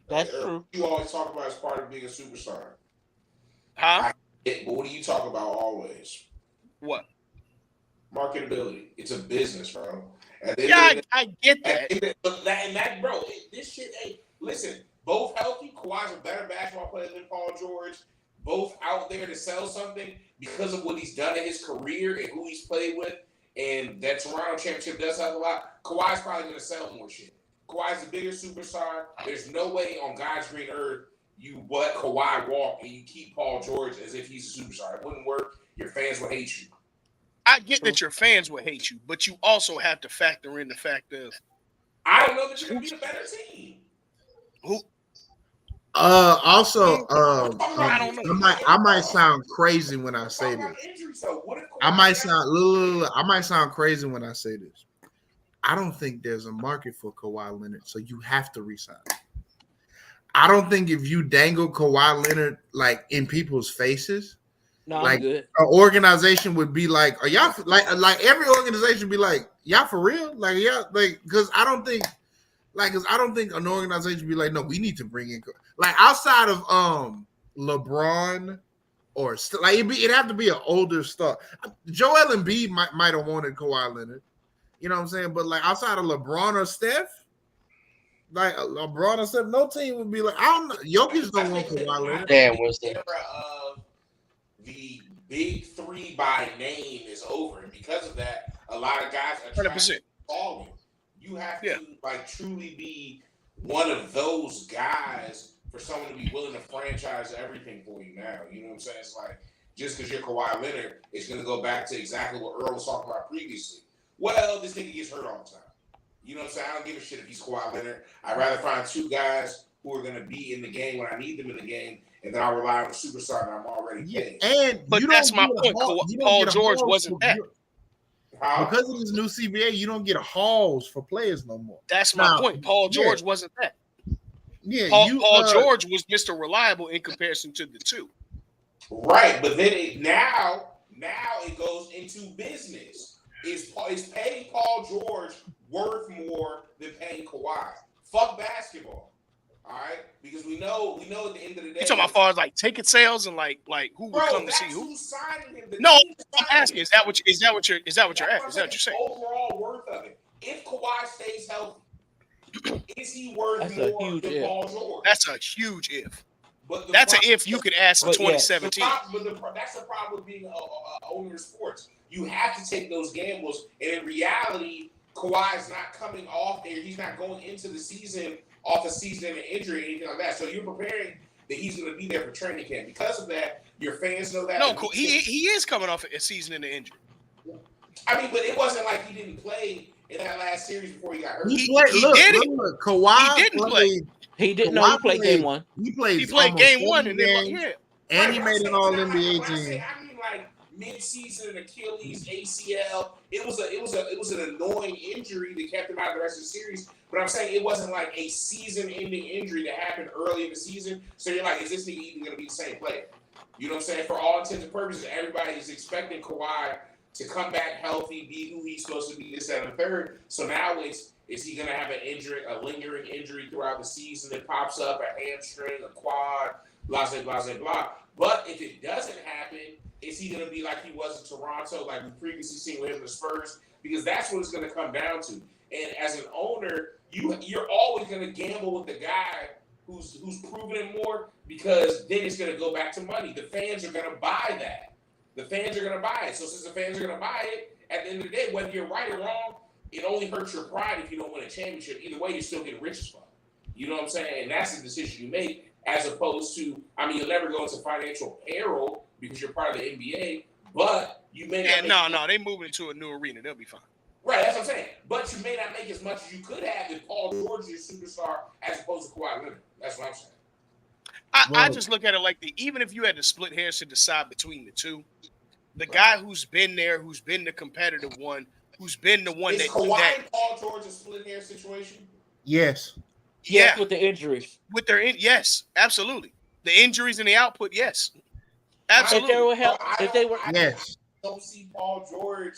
S4: That's true.
S3: You always talk about as part of being a superstar.
S1: Huh?
S3: But what do you talk about always?
S1: What?
S3: Marketability. It's a business, bro.
S1: Yeah, I get that.
S3: And that, bro, this shit, hey, listen, both healthy. Kawhi's a better basketball player than Paul George. Both out there to sell something because of what he's done in his career and who he's played with. And that Toronto championship does have a lot. Kawhi's probably going to sell more shit. Kawhi's the biggest superstar. There's no way on God's green earth you let Kawhi walk and you keep Paul George as if he's a superstar. It wouldn't work. Your fans would hate you.
S1: I get that your fans would hate you, but you also have to factor in the fact of
S3: I don't know that you're going to be a better team.
S1: Who?
S2: Also,
S1: I don't know.
S2: I might sound crazy when I say this. I might sound crazy when I say this. I don't think there's a market for Kawhi Leonard, so you have to resign. I don't think if you dangle Kawhi Leonard like in people's faces, like an organization would be like, "Are y'all like every organization be like, y'all for real? Like, yeah, like because I don't think an organization would be like, no, we need to bring in like outside of LeBron or like it'd have to be an older star. Joel Embiid might have wanted Kawhi Leonard, you know what I'm saying? But like outside of LeBron or Steph. Like LeBron or Steph, no team would be like, I don't know. Jokic don't want Kawhi Leonard.
S5: Damn, what's that?
S3: Era of the big three by name is over, and because of that, a lot of guys are trying to fall you. You have to like truly be one of those guys for someone to be willing to franchise everything for you now. You know what I'm saying? It's like just because you're Kawhi Leonard, it's going to go back to exactly what Earl was talking about previously. Well, this nigga gets hurt all the time. You know what I'm saying? I don't give a shit if he's Kawhi Leonard. I'd rather find two guys who are going to be in the game when I need them in the game, and then I'll rely on a superstar that I'm already paying.
S1: But that's my point. Paul George wasn't that.
S2: Because of this new CBA, you don't get hauls for players no more.
S1: That's my point. Paul George wasn't that.
S2: Yeah,
S1: Paul George was Mr. Reliable in comparison to the two.
S3: Right, but then now it goes into business. Is paying Paul George worth more than paying Kawhi? Fuck basketball, all right? Because we know at the end of the day.
S1: You talking about far as like ticket sales and like who would come to see who?
S3: Who's signing him.
S1: No, I'm asking. Is that what you're at? Is that what you're saying?
S3: Overall worth of it. If Kawhi stays healthy, is he worth more than Paul George?
S1: That's a huge if. That's an if you could ask in 2017.
S3: That's the problem with being an owner of sports. You have to take those gambles, and in reality, Kawhi is not coming off there. He's not going into the season off a season and injury or anything like that. So you're preparing that he's going to be there for training camp. Because of that, your fans know that.
S1: No, he is coming off a season and an injury.
S3: I mean, but it wasn't like he didn't play in that last series before he got hurt.
S2: He played.
S1: He
S2: Look,
S1: did
S2: look,
S1: it.
S2: look. Kawhi
S1: He didn't play.
S2: played.
S4: He didn't know he played game one.
S2: He played.
S1: He played
S2: almost
S1: game one
S2: 70
S1: and then
S2: games,
S1: yeah.
S2: and
S3: Right,
S2: he
S3: but I'm
S2: made
S3: saying
S2: an
S3: it's
S2: All
S3: not like
S2: NBA
S3: when I say
S2: team.
S3: I mean like mid-season Achilles, ACL. It was an annoying injury that kept him out of the rest of the series. But I'm saying it wasn't like a season-ending injury that happened early in the season. So you're like, is this nigga even going to be the same player? You know what I'm saying? For all intents and purposes, everybody is expecting Kawhi to come back healthy, be who he's supposed to be, this, that, and the third. So now is he going to have an injury, a lingering injury throughout the season that pops up, a hamstring, a quad, blah, blah, blah, blah, blah. But if it doesn't happen, is he going to be like he was in Toronto, like we previously seen with him in the Spurs? Because that's what it's going to come down to. And as an owner, you're always going to gamble with the guy who's proven it more, because then it's going to go back to money. The fans are going to buy that. The fans are going to buy it. So since the fans are going to buy it, at the end of the day, whether you're right or wrong, it only hurts your pride if you don't win a championship. Either way, you're still getting rich as fuck. You know what I'm saying? And that's the decision you make, as opposed to, I mean, you'll never go into financial peril because you're part of the NBA, but you may not.
S1: No, they moving into a new arena. They'll be fine.
S3: Right, that's what I'm saying. But you may not make as much as you could have if Paul George is your superstar as opposed to Kawhi Leonard. That's what I'm saying.
S1: I just look at it like even if you had to split hairs to decide between the two, the guy who's been there, who's been the competitive one, who's been the one
S3: is
S1: that
S3: Kawhi and Paul George a split hair situation?
S2: Yes.
S4: Yes, with the injuries.
S1: With their yes, absolutely. The injuries and the output, yes. Absolutely.
S4: If they were help, if they were
S2: yes.
S3: I don't see Paul George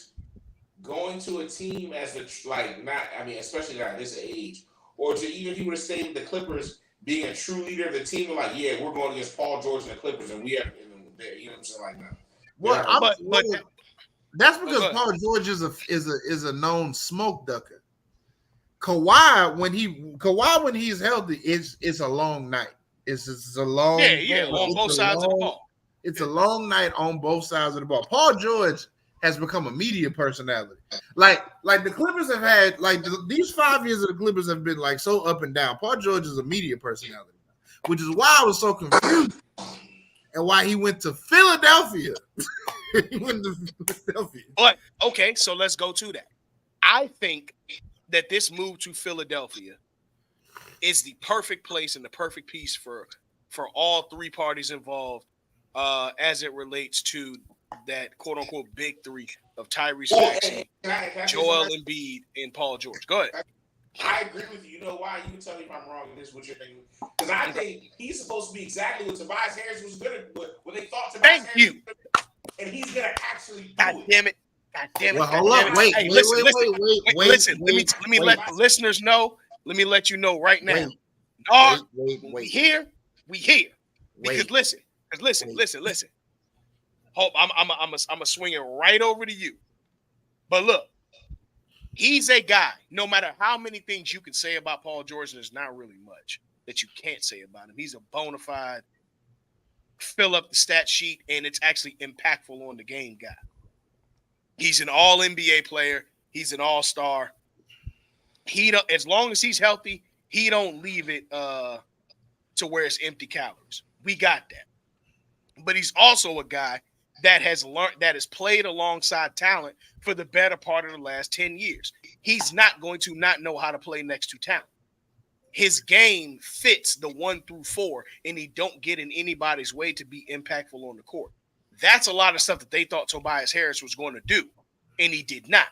S3: going to a team as especially at this age, or to even if he would have stayed with the Clippers, being a true leader of the team, and like, yeah, we're going against Paul George and the Clippers, and we have there, you know what I'm saying, like that.
S2: Well, that's because Paul George is a known smoke ducker. Kawhi when he's healthy, it's a long night. It's a long
S1: on both sides of the ball.
S2: It's a long night on both sides of the ball. Paul George has become a media personality. Like the Clippers have had these 5 years of the Clippers have been like so up and down. Paul George is a media personality, which is why I was so confused and why he went to Philadelphia.
S1: But okay, so let's go to that. I think that this move to Philadelphia is the perfect place and the perfect piece for all three parties involved, as it relates to that quote unquote big three of Tyrese Maxey, Joel Embiid, and Paul George. Go ahead.
S3: I agree with you. You know why? You can tell me if I'm wrong in this, what you're thinking. Because I think he's supposed to be exactly what Tobias Harris was good at, what they thought Tobias Harris was good at, and he's going to actually do
S1: God damn it.
S2: Well, hold up. Wait.
S1: Listen. Let me let the listeners know. Let me let you know right now. We here. Because listen. Hope I'm a swing it right over to you. But look, he's a guy. No matter how many things you can say about Paul George, there's not really much that you can't say about him. He's a bona fide fill up the stat sheet, and it's actually impactful on the game guy. He's an all NBA player. He's an all-star. As long as he's healthy, he don't leave it to where it's empty calories. We got that. But he's also a guy that has played alongside talent for the better part of the last 10 years. He's not going to not know how to play next to talent. His game fits the 1 through 4, and he don't get in anybody's way to be impactful on the court. That's a lot of stuff that they thought Tobias Harris was going to do, and he did not.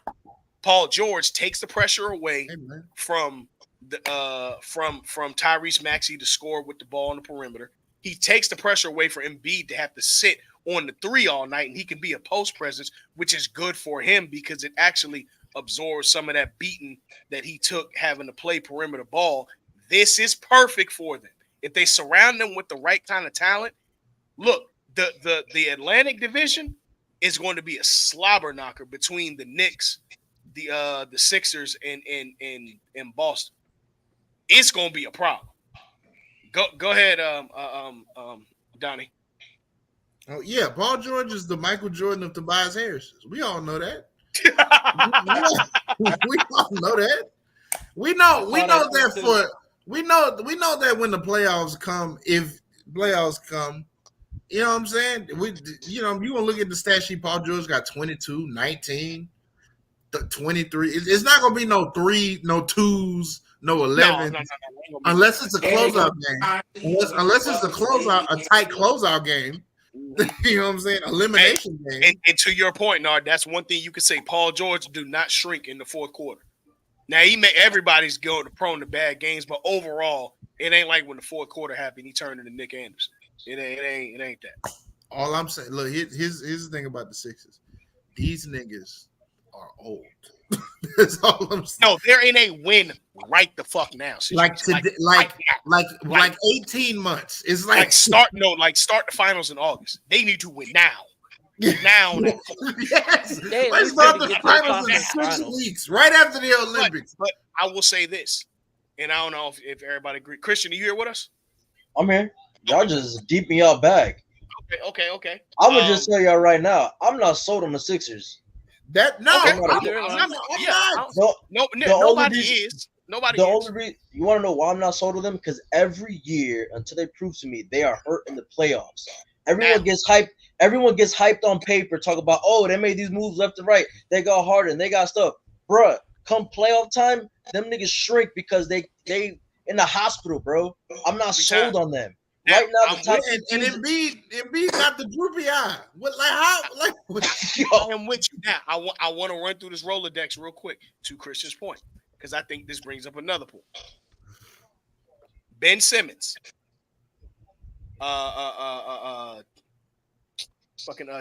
S1: Paul George takes the pressure away from Tyrese Maxey to score with the ball on the perimeter. He takes the pressure away for Embiid to have to sit on the 3 all night, and he can be a post presence, which is good for him because it actually absorbs some of that beating that he took having to play perimeter ball. This is perfect for them. If they surround them with the right kind of talent, look, the Atlantic Division is going to be a slobber knocker between the Knicks, the Sixers, and Boston. It's going to be a problem. Go ahead, Donnie.
S2: Oh yeah, Paul George is the Michael Jordan of Tobias Harris. We all know that. we all know that. We know that when the playoffs come, if playoffs come, you know what I'm saying? You want to look at the stat sheet. Paul George got 22, 19, 23. It's not gonna be no 3, no 2s, no 11,
S1: No.
S2: unless it's a closeout game. Unless it's a tight closeout game. You know what I'm saying? Elimination game.
S1: And to your point, Nard, that's one thing you could say. Paul George do not shrink in the fourth quarter. Now everybody's going prone to bad games, but overall, it ain't like when the fourth quarter happened, he turned into Nick Anderson. It ain't that.
S2: All I'm saying, look, here's the thing about the Sixers. These niggas are old. That's all I'm saying.
S1: No, they're in a win right the fuck now.
S2: Like 18 months. It's like
S1: start the finals in August. They need to win now. Now.
S2: Yes. Let's start the finals in 6 weeks, right after the Olympics.
S1: But I will say this, and I don't know if everybody agrees. Christian, are you here with us?
S5: I'm here. Y'all just deep in y'all bag.
S1: Okay.
S5: I'm gonna just tell y'all right now, I'm not sold on the Sixers.
S1: Nobody is.
S5: The only reason you want to know why I'm not sold on them, because every year until they prove to me they are hurt in the playoffs. Everyone gets hyped. Everyone gets hyped on paper. Talk about, oh, they made these moves left and right. They got harder and they got stuff, bruh. Come playoff time, them niggas shrink because they in the hospital, bro. I'm not sold on them. Right now,
S2: and Embiid got the droopy eye. What, like how? Like what?
S1: I am with you now. I want to run through this Rolodex real quick to Christian's point, because I think this brings up another point. Ben Simmons,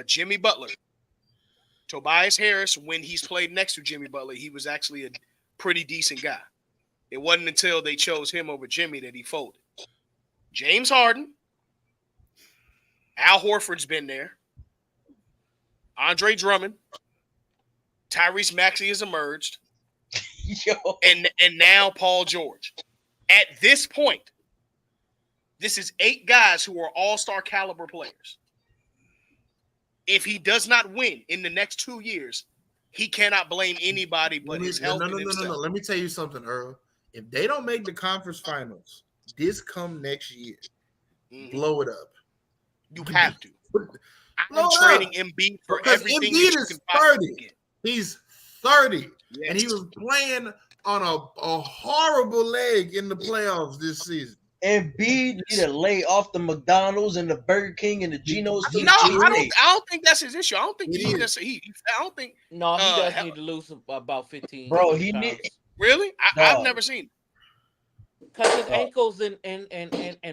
S1: Jimmy Butler, Tobias Harris. When he's played next to Jimmy Butler, he was actually a pretty decent guy. It wasn't until they chose him over Jimmy that he folded. James Harden, Al Horford's been there, Andre Drummond, Tyrese Maxey has emerged, and now Paul George. At this point, this is 8 guys who are all-star caliber players. If he does not win in the next 2 years, he cannot blame anybody but his health and himself.
S2: No. Let me tell you something, Earl. If they don't make the conference finals this come next year, blow it up.
S1: You have to. I'm trading Embiid for everything.
S2: Embiid is 30. He's 30, yes. And he was playing on a horrible leg in the playoffs this season.
S5: Embiid need to lay off the McDonald's and the Burger King and the Geno's.
S1: I don't think that's his issue. I don't think he does. I don't think.
S4: No, he does need to lose about 15.
S5: Bro, he need.
S1: Really? I've never seen.
S4: Because his ankles and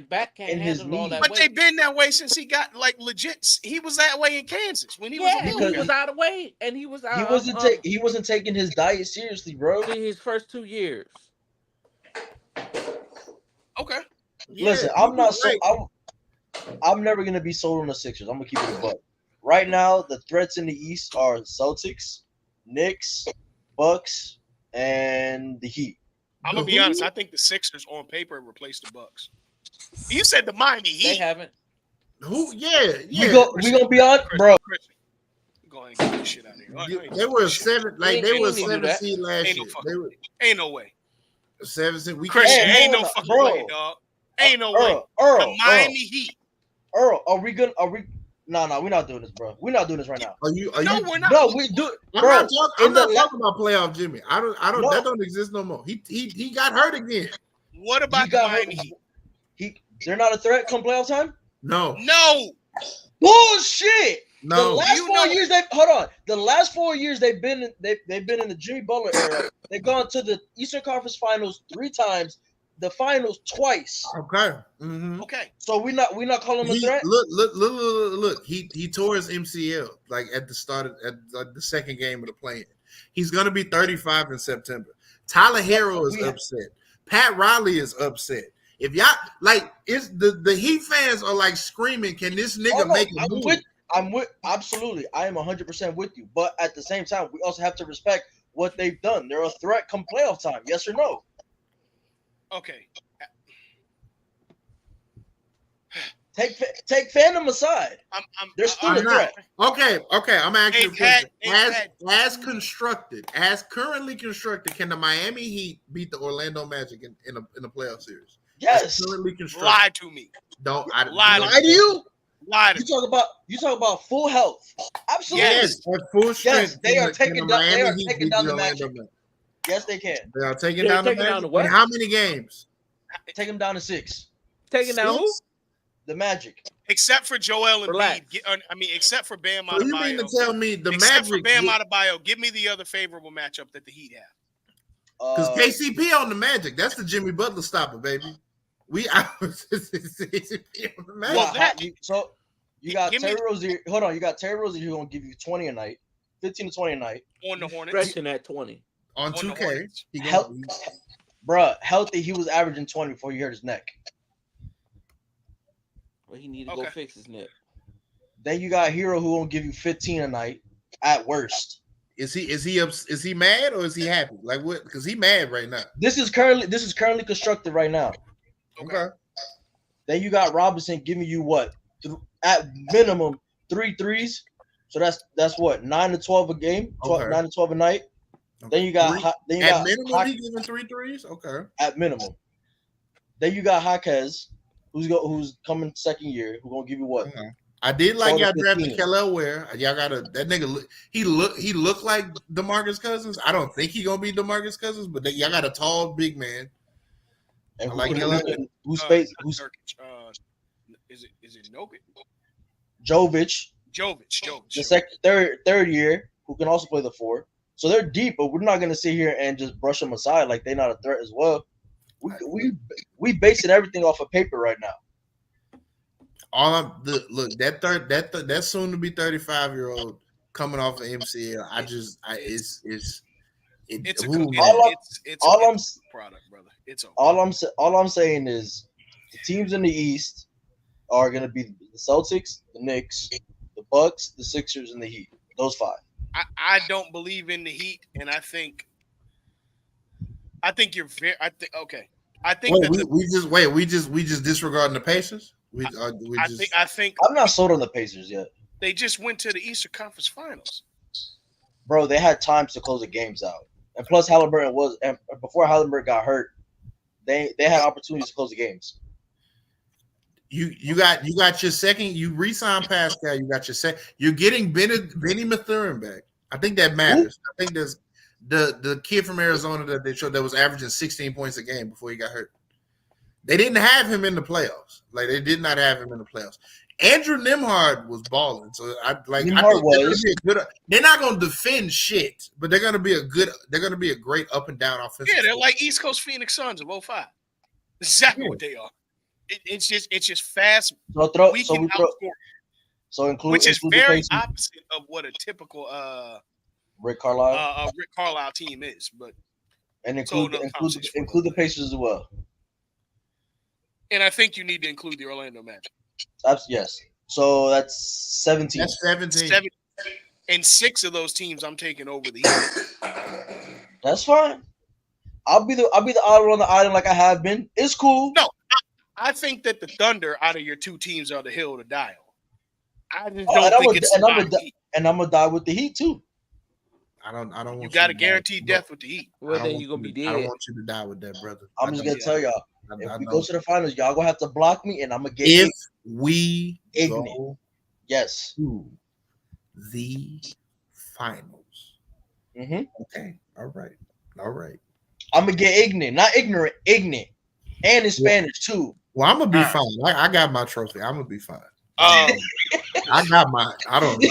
S4: back can't handle all that.
S1: But they've been that way since he got legit. He was that way in Kansas when he
S4: was out of weight and he was out.
S5: He wasn't taking his diet seriously, bro.
S4: In his first 2 years.
S1: Okay.
S5: Listen, I'm not so. I'm never gonna be sold on the Sixers. I'm gonna keep it a buck. Right now, the threats in the East are Celtics, Knicks, Bucks, and the Heat.
S1: I'm gonna be honest. I think the Sixers on paper replaced the Bucks. You said the Miami Heat.
S4: They haven't.
S2: Who? Yeah.
S5: We gonna be on, bro.
S1: Go ahead and get this shit out of here.
S2: They were 7. Like they were 7 seed last year.
S1: Ain't no way.
S2: 7 seed.
S1: Christian, ain't no fucking way, dog. Ain't no way. The Miami Heat.
S5: Earl, are we? No, we're not doing this, bro. We're not doing this right now.
S1: We're not.
S5: No, we do.
S2: Bro, I'm not talking about playoff Jimmy. I don't. That don't exist no more. He got hurt again.
S1: What about the Miami Heat?
S5: They're not a threat come playoff time.
S2: No.
S5: Bullshit.
S2: No.
S5: The last 4 years hold on. The last 4 years they've been in the Jimmy Butler era. They've gone to the Eastern Conference Finals 3 times. The finals twice.
S2: Okay.
S5: Mm-hmm. Okay. So we're not calling him a threat.
S2: Look. He tore his MCL like at the start of the second game of the play-in. He's gonna be 35 in September. Tyler Hero is upset. Pat Riley is upset. If y'all like, it's the Heat fans are like screaming, "Can this nigga make a move?"
S5: I'm with absolutely. I am 100% with you. But at the same time, we also have to respect what they've done. They're a threat come playoff time. Yes or no?
S1: Okay.
S5: Take fandom aside. They're still a threat.
S2: Okay. I'm asking you a question. As currently constructed, can the Miami Heat beat the Orlando Magic in a playoff series?
S5: Yes.
S2: Currently constructed.
S1: Lie to me.
S2: Don't
S5: lie to you.
S1: Lie to
S5: You
S1: me.
S5: talk about full health. Absolutely.
S2: Yes, at full strength.
S5: Yes, they are
S2: Can
S5: taking
S2: the
S5: down. They
S2: Miami
S5: are
S2: Heat
S5: taking
S2: beat
S5: down
S2: the
S5: the
S2: Orlando
S5: Magic.
S2: Magic?
S5: Yes, they can.
S2: They are taking
S4: They're
S2: down the
S4: taking down
S2: Magic.
S4: the
S2: In
S4: what?
S2: how many games?
S5: Take them down to 6.
S4: Taking down who?
S2: 6?
S5: The Magic.
S1: Except for Joel
S4: Relax.
S1: Embiid. Except for Bam
S2: So you mean to
S1: Adebayo.
S2: tell me the
S1: Except for
S2: Magic?
S1: Bam Adebayo, give me the other favorable matchup that the Heat have.
S2: Because KCP on the Magic, that's the Jimmy Butler stopper, baby. We out KCP on the Magic.
S1: Well,
S5: you got
S1: give
S5: Terry
S1: me-
S5: Rozier. Hold on, you got Terry Rozier who's gonna give you 20 a night, 15 to 20 a night.
S1: On the
S4: You
S1: Hornets.
S4: stretching at 20.
S2: On
S1: the
S2: 2K,
S1: Hornets.
S2: he
S5: Bruh, healthy. He was averaging 20 before he hurt his neck.
S4: Well, he need to go fix his neck.
S5: Then you got Hero who gonna give you 15 a night at worst.
S2: Is he mad or is he happy? Like what? Because he mad right now.
S5: This is currently constructed right now.
S2: Okay.
S5: Then you got Robinson giving you what? At minimum 3 threes. So that's what 9 to 12 a game. 12,
S2: Okay.
S5: 9 to 12 a night.
S2: Okay.
S5: Then you got
S2: at minimum he giving 3 threes. Okay.
S5: At minimum. Then you got Jaquez, who's coming second year, who gonna give you what?
S2: Okay. I did like y'all drafted Kelly Ware. Y'all gotta that nigga. He looked like DeMarcus Cousins. I don't think he gonna be DeMarcus Cousins, but y'all got a tall big man.
S5: And
S1: Is it Jokic?
S5: Jovic.
S1: The
S5: third year, who can also play the 4. So they're deep, but we're not gonna sit here and just brush them aside like they're not a threat as well. We basing everything off of paper right now.
S2: That soon to be 35-year-old coming off of MCL.
S1: It's a product, brother. It's okay.
S5: All I'm saying is the teams in the East are gonna be the Celtics, the Knicks, the Bucks, the Sixers, and the Heat. Those 5.
S1: I don't believe in the Heat, and I think you're very. Okay. I think
S2: we just disregarding the Pacers.
S1: I think
S5: I'm not sold on the Pacers yet.
S1: They just went to the Eastern Conference Finals.
S5: Bro, they had times to close the games out. And plus before Halliburton got hurt, they had opportunities to close the games.
S2: You got your second, you re-signed Pascal, you got your second, you're getting Benny Mathurin back. I think that matters. Ooh. I think there's the kid from Arizona that they showed that was averaging 16 points a game before he got hurt. They didn't have him in the playoffs. Like they did not have him in the playoffs. Andrew Nembhard was balling. So they're not going to defend shit, but they're going to be a great up and down offensive.
S1: Yeah, they're like East Coast Phoenix Suns of 05. Exactly what they are. It's just fast. Which is very opposite of what a typical
S5: Rick Carlisle
S1: team is, but
S5: include the Pacers as well.
S1: And I think you need to include the Orlando Magic.
S5: Yes. So that's 17.
S2: That's 17.
S1: And 6 of those teams I'm taking over the Heat.
S5: That's fine. I'll be the odd on the island like I have been. It's cool.
S1: No, I think that the Thunder out of your 2 teams are the hill to die on. I just don't think it's
S5: and I'm gonna die with the Heat too.
S2: I don't want
S1: you got to guarantee death with the Heat.
S4: Well, then you're gonna be dead.
S2: I don't want you to die with that, brother.
S5: I'm just gonna tell y'all. If we go to the finals, y'all gonna have to block me, and I'm gonna get.
S2: If we
S5: ignorant,
S2: yes, to the finals.
S5: Mm-hmm.
S2: Okay. All right.
S5: I'm gonna get ignorant, not ignorant, ignorant, and in Spanish too.
S2: Well, I'm gonna be fine. I got my trophy. I'm gonna be fine. I got my. I don't know.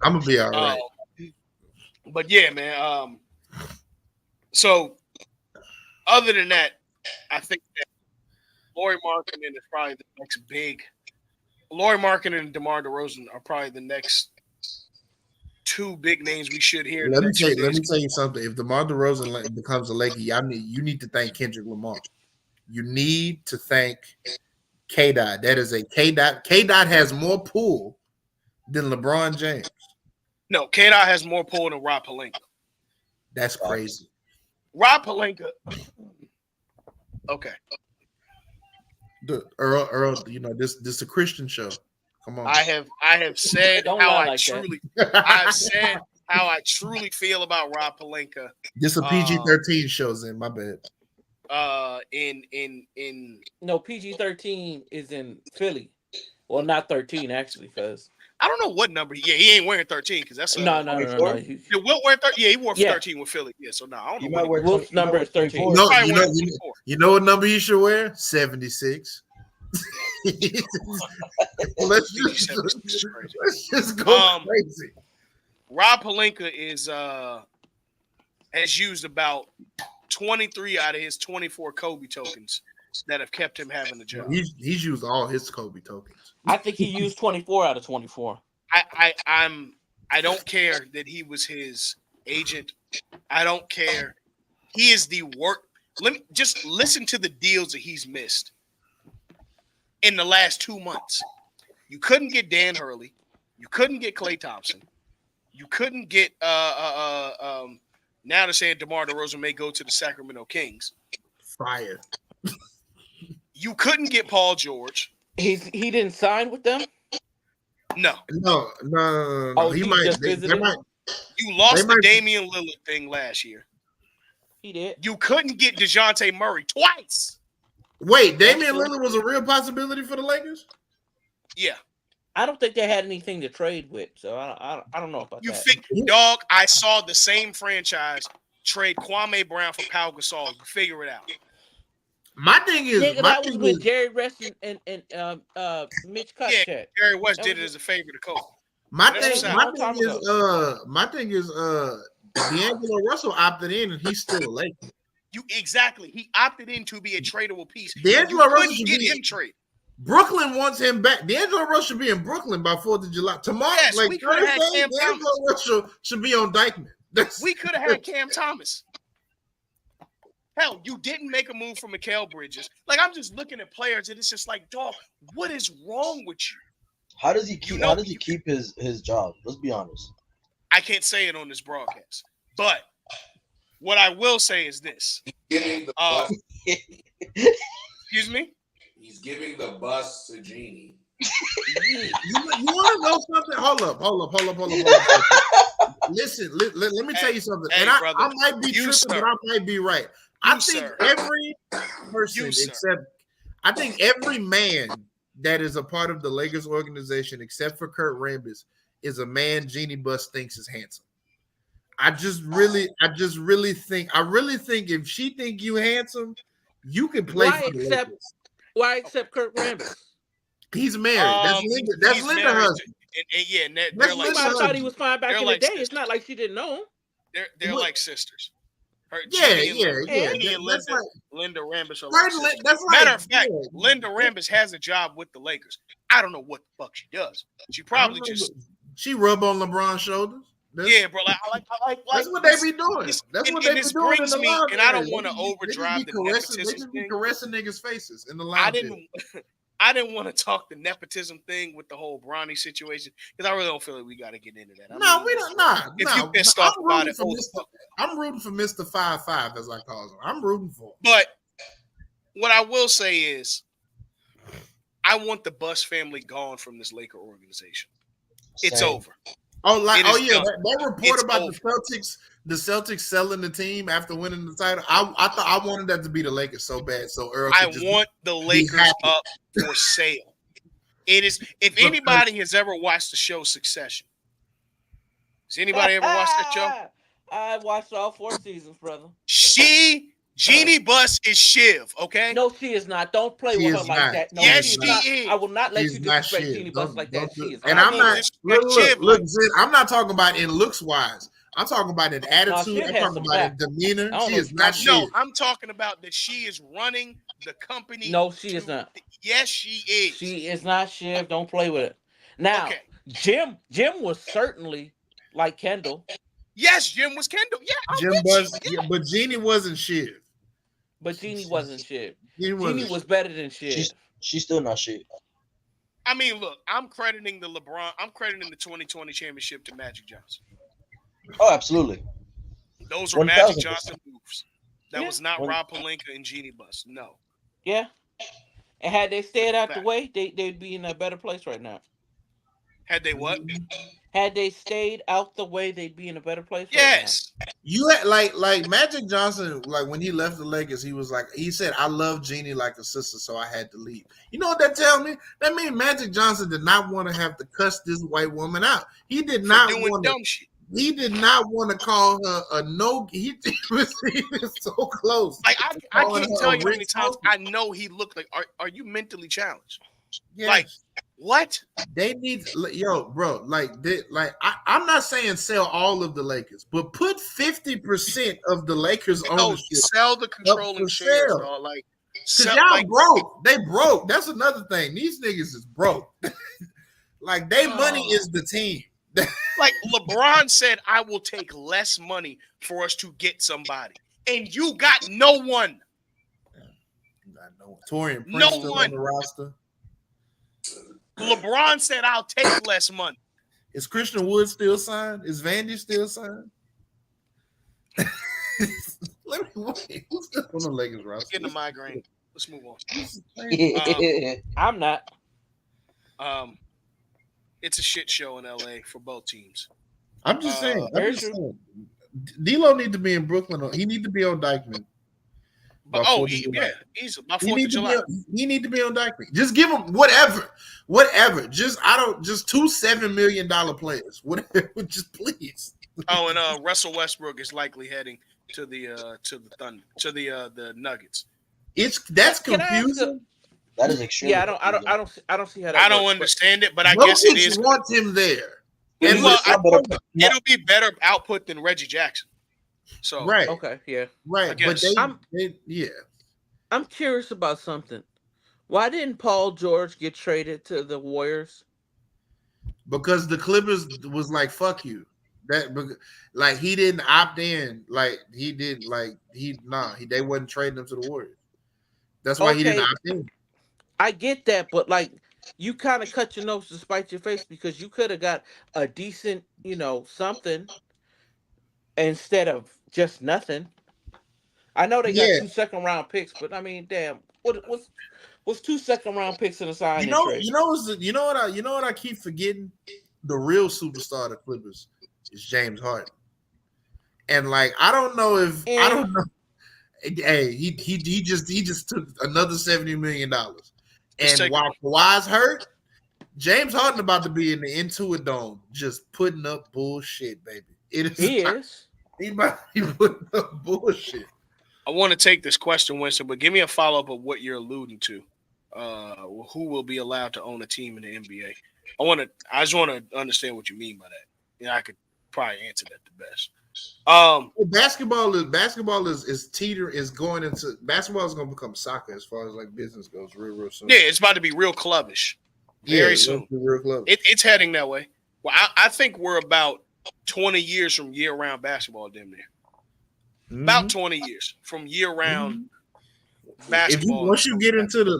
S2: I'm gonna be all right.
S1: But yeah, man. So. Other than that, I think that Lauri Markkanen is probably the next big. Lauri Markkanen and DeMar DeRozan are probably the next 2 big names we should hear.
S2: Let me tell you something. If DeMar DeRozan becomes a Laker, you need to thank Kendrick Lamar. You need to thank K-Dot. That is a K-Dot. K-Dot has more pull than LeBron James.
S1: No, K-Dot has more pull than Rob Pelinka.
S2: That's crazy.
S1: Rob Pelinka. Okay.
S2: The Earl, this is a Christian show. Come on.
S1: I have said I've said how I truly feel about Rob Pelinka.
S2: This a PG-13 shows in, my bad.
S1: In
S4: no, PG-13 is in Philly. Well, not 13 actually, because
S1: I don't know what number. Yeah, he ain't wearing 13 because that's
S4: no.
S1: Did Wilt wear 13? Yeah, he wore
S4: Yeah.
S1: 13 with Philly. Yeah, so no, I don't
S5: You
S1: know what
S5: might
S1: he
S5: wear
S1: wore.
S5: 20.
S4: Wolf's number is 13.
S2: No,
S1: Probably
S2: you
S1: wear
S2: know,
S1: 24.
S2: you know what number you should wear? 76. let's just
S1: 76 is crazy.
S2: let's just go crazy.
S1: Rob Pelinka has used about 23 out of his 24 Kobe tokens that have kept him having a job.
S2: He's used all his Kobe tokens.
S4: I think he used 24 out of 24.
S1: I don't care that he was his agent. I don't care. He is the work. Let me just listen to the deals that he's missed in the last 2 months. You couldn't get Dan Hurley. You couldn't get Klay Thompson. You couldn't get now they're saying DeMar DeRozan may go to the Sacramento Kings.
S2: Fire.
S1: You couldn't get Paul George.
S4: He didn't sign with them?
S2: No.
S4: Oh,
S2: He
S4: he
S2: might.
S4: just visited?
S1: You lost the Damian Lillard thing last year.
S4: He did.
S1: You couldn't get DeJounte Murray twice.
S2: Wait, Damian Lillard was a real possibility for the Lakers?
S1: Yeah.
S4: I don't think they had anything to trade with, so I don't know about that.
S1: Dog, I saw the same franchise trade Kwame Brown for Pau Gasol. You figure it out.
S2: My thing is,
S4: that was with Jerry West and Mitch Kupchak.
S1: Yeah, Jerry West did it as a favor to Kobe.
S2: My thing is, D'Angelo Russell opted in, and he's still a Laker.
S1: Exactly. He opted in to be a tradable piece.
S2: D'Angelo Russell should
S1: get him traded.
S2: Brooklyn wants him back. D'Angelo Russell should be in Brooklyn by 4th of July. Tomorrow,
S1: we could have had Cam
S2: D'Angelo Russell should be on Dykeman.
S1: We could have had Cam Thomas. Hell, you didn't make a move for Mikal Bridges. Like, I'm just looking at players, and it's just like, dog, what is wrong with you?
S5: How does he keep his job? Let's be honest.
S1: I can't say it on this broadcast, but what I will say is this.
S3: Giving the bus.
S1: Excuse me?
S3: He's giving the bus to Genie.
S2: You want to know something? Hold up. Listen, let me tell you something.
S1: Hey,
S2: and
S1: brother,
S2: I might be tripping, but I might be right. I think every person I think every man that is a part of the Lakers organization, except for Kurt Rambis, is a man Jeannie Buss thinks is handsome. I really think if she think you handsome, you can play for the Lakers.
S4: Why accept Kurt Rambis?
S2: He's married. That's Linda husband.
S4: I thought he was fine back in the day. It's not like she didn't know him.
S1: They're like sisters. Linda Rambis are like sisters. Matter of fact, Linda Rambis has a job with the Lakers. I don't know what the fuck she does. She probably
S2: she rub on LeBron's shoulders.
S1: Yeah, bro.
S2: That's what they be doing. That's what they be doing in the line.
S1: And I don't want to overdrive the nepotism
S2: thing. They be caressing niggas' faces in the line.
S1: I didn't want to talk the nepotism thing with the whole Bronny situation because I really don't feel like we got to get into that.
S2: We don't.
S1: If you pissed off about it,
S2: I'm rooting for Mr. 5-5, as I call him. I'm rooting for him.
S1: But what I will say is, I want the Buss family gone from this Laker organization. It's over.
S2: That report about the Celtics selling the team after winning the title. I thought I wanted that to be the Lakers so bad. So Earl,
S1: I want the Lakers up for sale. It is. If anybody has ever watched the show Succession, has anybody ever watched that show?
S4: I watched all 4 seasons, brother.
S1: Jeannie Buss is Shiv, okay?
S4: No, she is not. Don't play with her like that. No,
S1: yes, she is.
S4: I will not let you disrespect Jeannie Buss like that. She is.
S2: And I'm not. Look, I'm not talking about in looks wise. I'm talking about in attitude. I'm talking about in demeanor. She is not Shiv.
S1: No, I'm talking about that she is running the company.
S4: No, she is not.
S1: Yes, she is.
S4: She is not Shiv. Don't play with it. Now, Jim was certainly like Kendall.
S1: Yes, Jim was Kendall. Yeah,
S2: Jim was, but Jeannie wasn't Shiv.
S4: But Jeannie wasn't Shiv. Jeannie was better than Shiv.
S5: She's still not Shiv.
S1: I mean, look, I'm crediting the 2020 championship to Magic Johnson.
S5: Oh, absolutely.
S1: Those were Magic Johnson moves. That was not Rob Pelinka and Jeannie Buss. No.
S4: Yeah. And had they stayed out the way, they'd be in a better place right now.
S1: Had they what?
S4: Had they stayed out the way, they'd be in a better place right now.
S1: Yes.
S2: You had, like Magic Johnson, like when he left the Lakers, he was like, he said, "I love Jeannie like a sister, so I had to leave." You know what that tells me? That means Magic Johnson did not want to have to cuss this white woman out. He did
S1: For
S2: not
S1: doing
S2: want to.
S1: dumb shit.
S2: He did not want to call her a no. He was so close.
S1: Like
S2: To
S1: I
S2: calling
S1: can't
S2: her
S1: tell
S2: a
S1: you how
S2: rich
S1: many times
S2: monkey.
S1: I know he looked like. Are you mentally challenged? Like
S2: Yes.
S1: what?
S2: They need, yo, bro. I'm not saying sell all of the Lakers, but put 50% of the Lakers
S1: No,
S2: ownership
S1: sell the
S2: up
S1: controlling
S2: for
S1: shares,
S2: sale.
S1: dog. Like
S2: Cause
S1: sell.
S2: y'all
S1: Like
S2: broke. They broke. That's another thing. These niggas is broke. Like they money is the team.
S1: like LeBron said, I will take less money for us to get somebody, and you got no one.
S2: I know. Torian
S1: No
S2: Prince still on
S1: one.
S2: the roster.
S1: LeBron said, I'll take less money.
S2: Is Christian Wood still signed? Is Vandy still signed? Let me wait. Who's still on the Lakers roster?
S1: Getting a migraine. Let's move on.
S2: This is crazy.
S4: I'm not.
S1: It's a shit show in LA for both teams.
S2: I'm just saying.
S4: Very true.
S2: D'Lo need to be in Brooklyn. He need to be on Dykeman.
S1: But
S2: July.
S1: easily by
S2: He
S1: 4th
S2: need
S1: of
S2: to
S1: July.
S2: he need to be on Dykeman. Just give him whatever. Just two $7 million players. Whatever. Just please.
S1: Oh, and Russell Westbrook is likely heading to the Thunder, to the Nuggets.
S2: That's
S4: Can I ask
S2: confusing.
S5: That is extremely.
S4: Yeah, I don't see how that
S1: I don't
S4: works,
S1: understand it, but I guess it is.
S2: Wants him there.
S1: And
S5: Well,
S1: it'll be better output than Reggie Jackson. So
S2: Right.
S4: Okay, yeah.
S2: Right. But yeah.
S4: I'm curious about something. Why didn't Paul George get traded to the Warriors?
S2: Because the Clippers was like, fuck you. Like he didn't opt in. Like he did they wasn't trading him to the Warriors. That's why he didn't
S4: Okay,
S2: opt in.
S4: I get that, but like you kind of cut your nose to spite your face because you could have got a decent, something instead of just nothing. I know they got
S2: Yeah.
S4: 2 second round picks, but I mean, damn, what's 2 second round picks in a sign and trade?
S2: You know what I keep forgetting? The real superstar of the Clippers is James Harden. And like I don't know. Hey, he just took another $70 million. And while Kawhi's hurt, James Harden about to be in the Intuit Dome just putting up bullshit, baby.
S4: He is.
S2: He about to be putting up bullshit.
S1: I want to take this question, Winston, but give me a follow up of what you're alluding to. Who will be allowed to own a team in the NBA? I just want to understand what you mean by that. I could probably answer that the best.
S2: Basketball is going into basketball is going to become soccer as far as like business goes real soon.
S1: Yeah, it's about to be real clubbish very soon.
S2: Real clubbish.
S1: It's heading that way. Well, I think we're about 20 years from year-round basketball, damn near. Mm-hmm. About 20 years from year-round basketball.
S2: Once you get into the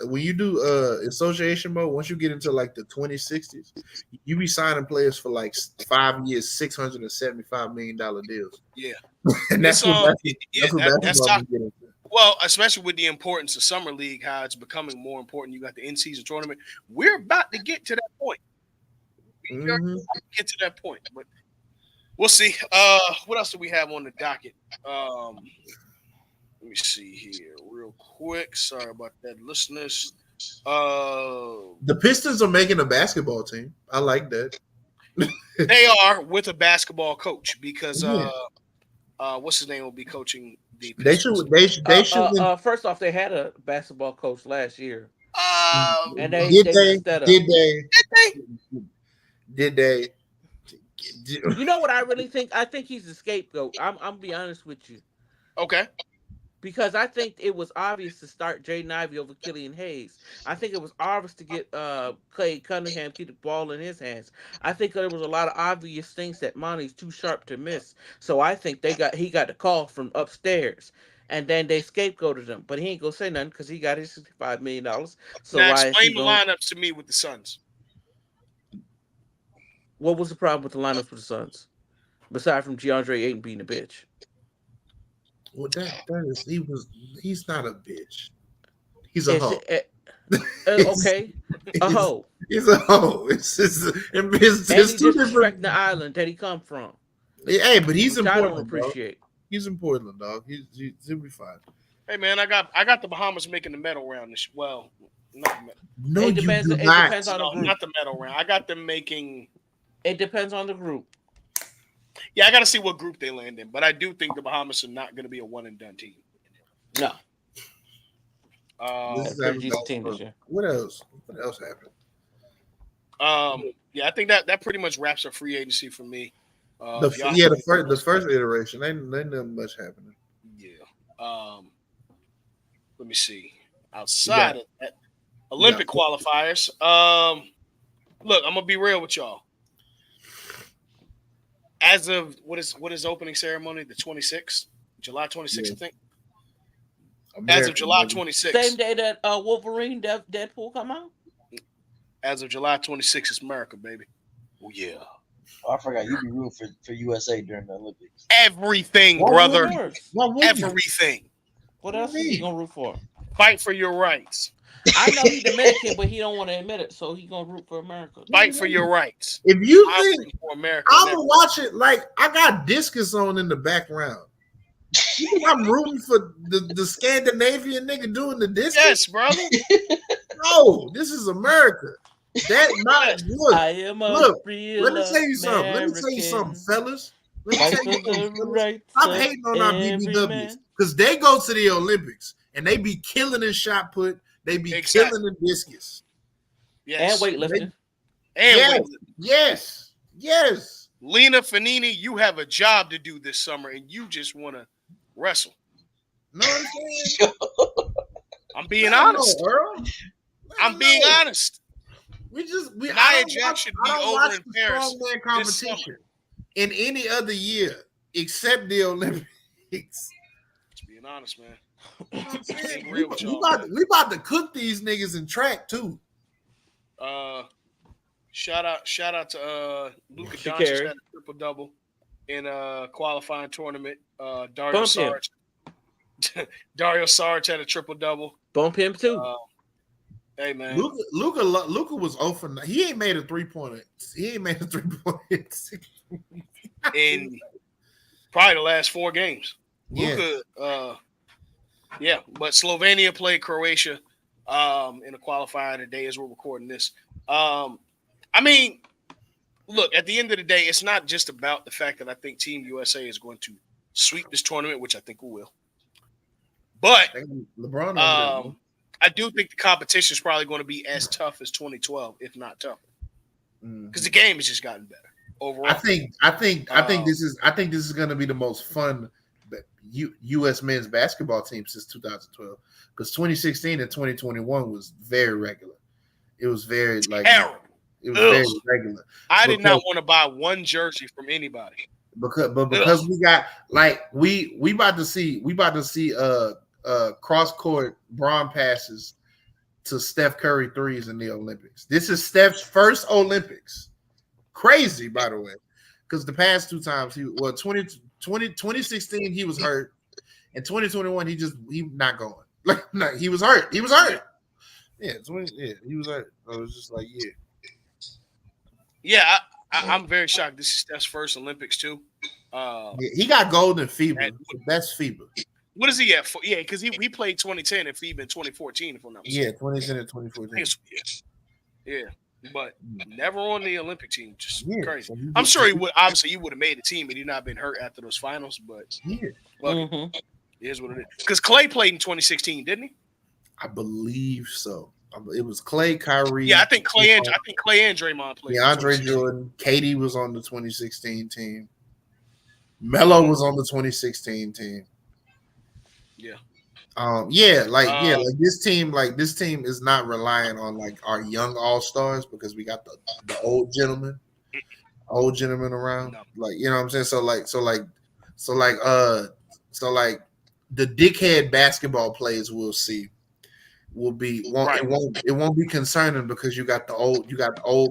S2: when you do association mode, once you get into like the 2060s, you be signing players for like 5 years, $675 million deals.
S1: Yeah,
S2: and that's what basketball be getting.
S1: Well, especially with the importance of summer league, how it's becoming more important. You got the in-season tournament. We're about to get to that point. Get to that point, but we'll see. What else do we have on the docket? Let me see here real quick. Sorry about that, listeners.
S2: The Pistons are making a basketball team. I like that.
S1: They are with a basketball coach because what's his name will be coaching the Pistons.
S2: They should.
S4: First off, they had a basketball coach last year. And
S2: Did they?
S4: You know what I really think? I think he's a scapegoat. I'm gonna be honest with you.
S1: Okay.
S4: Because I think it was obvious to start Jaden Ivey over Killian Hayes. I think it was obvious to get Clay Cunningham keep the ball in his hands. I think there was a lot of obvious things that Monty's too sharp to miss. So I think he got the call from upstairs. And then they scapegoated him. But he ain't gonna say nothing because he got his $65 million. So
S1: now explain the lineups to me with the Suns.
S4: What was the problem with the lineups with the Suns? Besides from DeAndre Ayton being a bitch.
S2: Well, he's not a bitch. He's a hoe.
S4: Okay, a
S2: It's,
S4: hoe.
S2: it's a hoe. It's
S4: And he
S2: two different.
S4: disrespecting the island that he come from,
S2: Hey, but he's
S4: which
S2: in
S4: I don't
S2: Portland, dog.
S4: appreciate.
S2: He's in Portland, dog. He'll be fine.
S1: Hey man, I got the Bahamas making the medal round. Well, not the medal.
S2: No, you do
S4: It
S2: not.
S4: depends on the
S1: No,
S4: group.
S1: not the medal round. I got them making.
S4: It depends on the group.
S1: Yeah, I got to see what group they land in, but I do think the Bahamas are not going to be a one and done team.
S4: No,
S2: This
S4: had a
S2: is
S4: pretty
S2: having
S4: decent team this year.
S2: What else? What else happened?
S1: Yeah, I think that pretty much wraps up free agency for me.
S2: The first iteration. Ain't nothing much happening.
S1: Yeah. Let me see. Outside of that, Olympic qualifiers. Look, I'm gonna be real with y'all. As of what is opening ceremony? The 26th, July 26th, I think. As of July 26th.
S4: Same day that Wolverine Deadpool come out.
S1: As of July 26th, it's America, baby. Oh yeah.
S5: Oh, I forgot you be rooting for USA during the Olympics.
S1: Everything,
S2: What
S1: brother.
S2: Everything.
S4: What else is he gonna root for?
S1: Fight for your rights.
S4: I know he's Dominican, but he don't want to admit it, so he gonna root for America.
S1: Fight for your rights.
S2: If you think
S1: for America,
S2: I'm gonna watch it, like I got discus on in the background. You think I'm rooting for the Scandinavian nigga doing the discus?
S1: Yes, brother.
S2: No, this is America. That not look.
S4: I am a
S2: Look,
S4: real
S2: let me tell you something. Let me tell you
S4: American.
S2: something, fellas. Let
S4: Fight
S2: me tell
S4: for
S2: you something,
S4: the
S2: fellas.
S4: rights
S2: I'm
S4: of
S2: hating on our
S4: every
S2: BBWs
S4: man.
S2: because they go to the Olympics and they be killing in shot put. They be killing in discus.
S1: Yes.
S4: And weightlifting.
S2: Yes.
S1: Lena Fanini, you have a job to do this summer, and you just want to wrestle.
S2: Know what I'm saying?
S1: I'm being honest.
S2: Earl.
S1: I'm being honest.
S2: Nia
S1: Jax should be over in Paris
S2: strongman competition in any other year except the Olympics.
S1: Just being honest, man.
S2: You know what I'm saying?
S1: Being real with y'all,
S2: we about to cook these niggas in track too.
S1: Shout out to Luka Doncic had a triple double in a qualifying tournament. Dario Saric had a triple double.
S4: Bump him too.
S1: Hey man,
S2: Luka was 0 for 9. He ain't made a 3-pointer. He ain't made a 3-pointer
S1: in probably the last 4 games.
S2: Yeah.
S1: Luka, but Slovenia played Croatia in a qualifier today as we're recording this. I mean, look, at the end of the day, it's not just about the fact that I think Team USA is going to sweep this tournament, which I think we will. But
S2: LeBron,
S1: I do think the competition is probably going to be as tough as 2012, if not tougher, because the game has just gotten better overall.
S2: I think this is going to be the most fun U.S. men's basketball team since 2012, because 2016 and 2021 was very regular. It was very
S1: terrible.
S2: It was very regular.
S1: I did not want to buy one jersey from anybody
S2: because we got we about to see cross court Braun passes to Steph Curry threes in the Olympics. This is Steph's first Olympics. Crazy, by the way, because the past 2 times 2016 he was hurt, and 2021 he not going. He was hurt. He was hurt. Yeah, he was hurt. I was just like, yeah.
S1: Yeah, I'm very shocked. This is Steph's first Olympics too.
S2: He got gold in FIBA. The best FIBA.
S1: What is he at? Yeah, because he played 2010 and FIBA in 2014. If I'm not mistaken.
S2: Yeah, 2010 and 2014.
S1: Yeah, but never on the Olympic team. Just crazy.
S2: So
S1: I'm sure he would. Obviously, he would have made the team had he not been hurt after those finals. But here's what it is. Because Klay played in 2016, didn't he?
S2: I believe so. It was Klay, Kyrie.
S1: Yeah, I think Klay and Draymond played.
S2: Yeah, Andre Jordan. Katie was on the 2016 team. Melo was on the 2016 team.
S1: Yeah.
S2: This team is not relying on our young all-stars because we got the old gentlemen around. No. You know what I'm saying? So the dickhead basketball players we'll see it won't be concerning because you got the old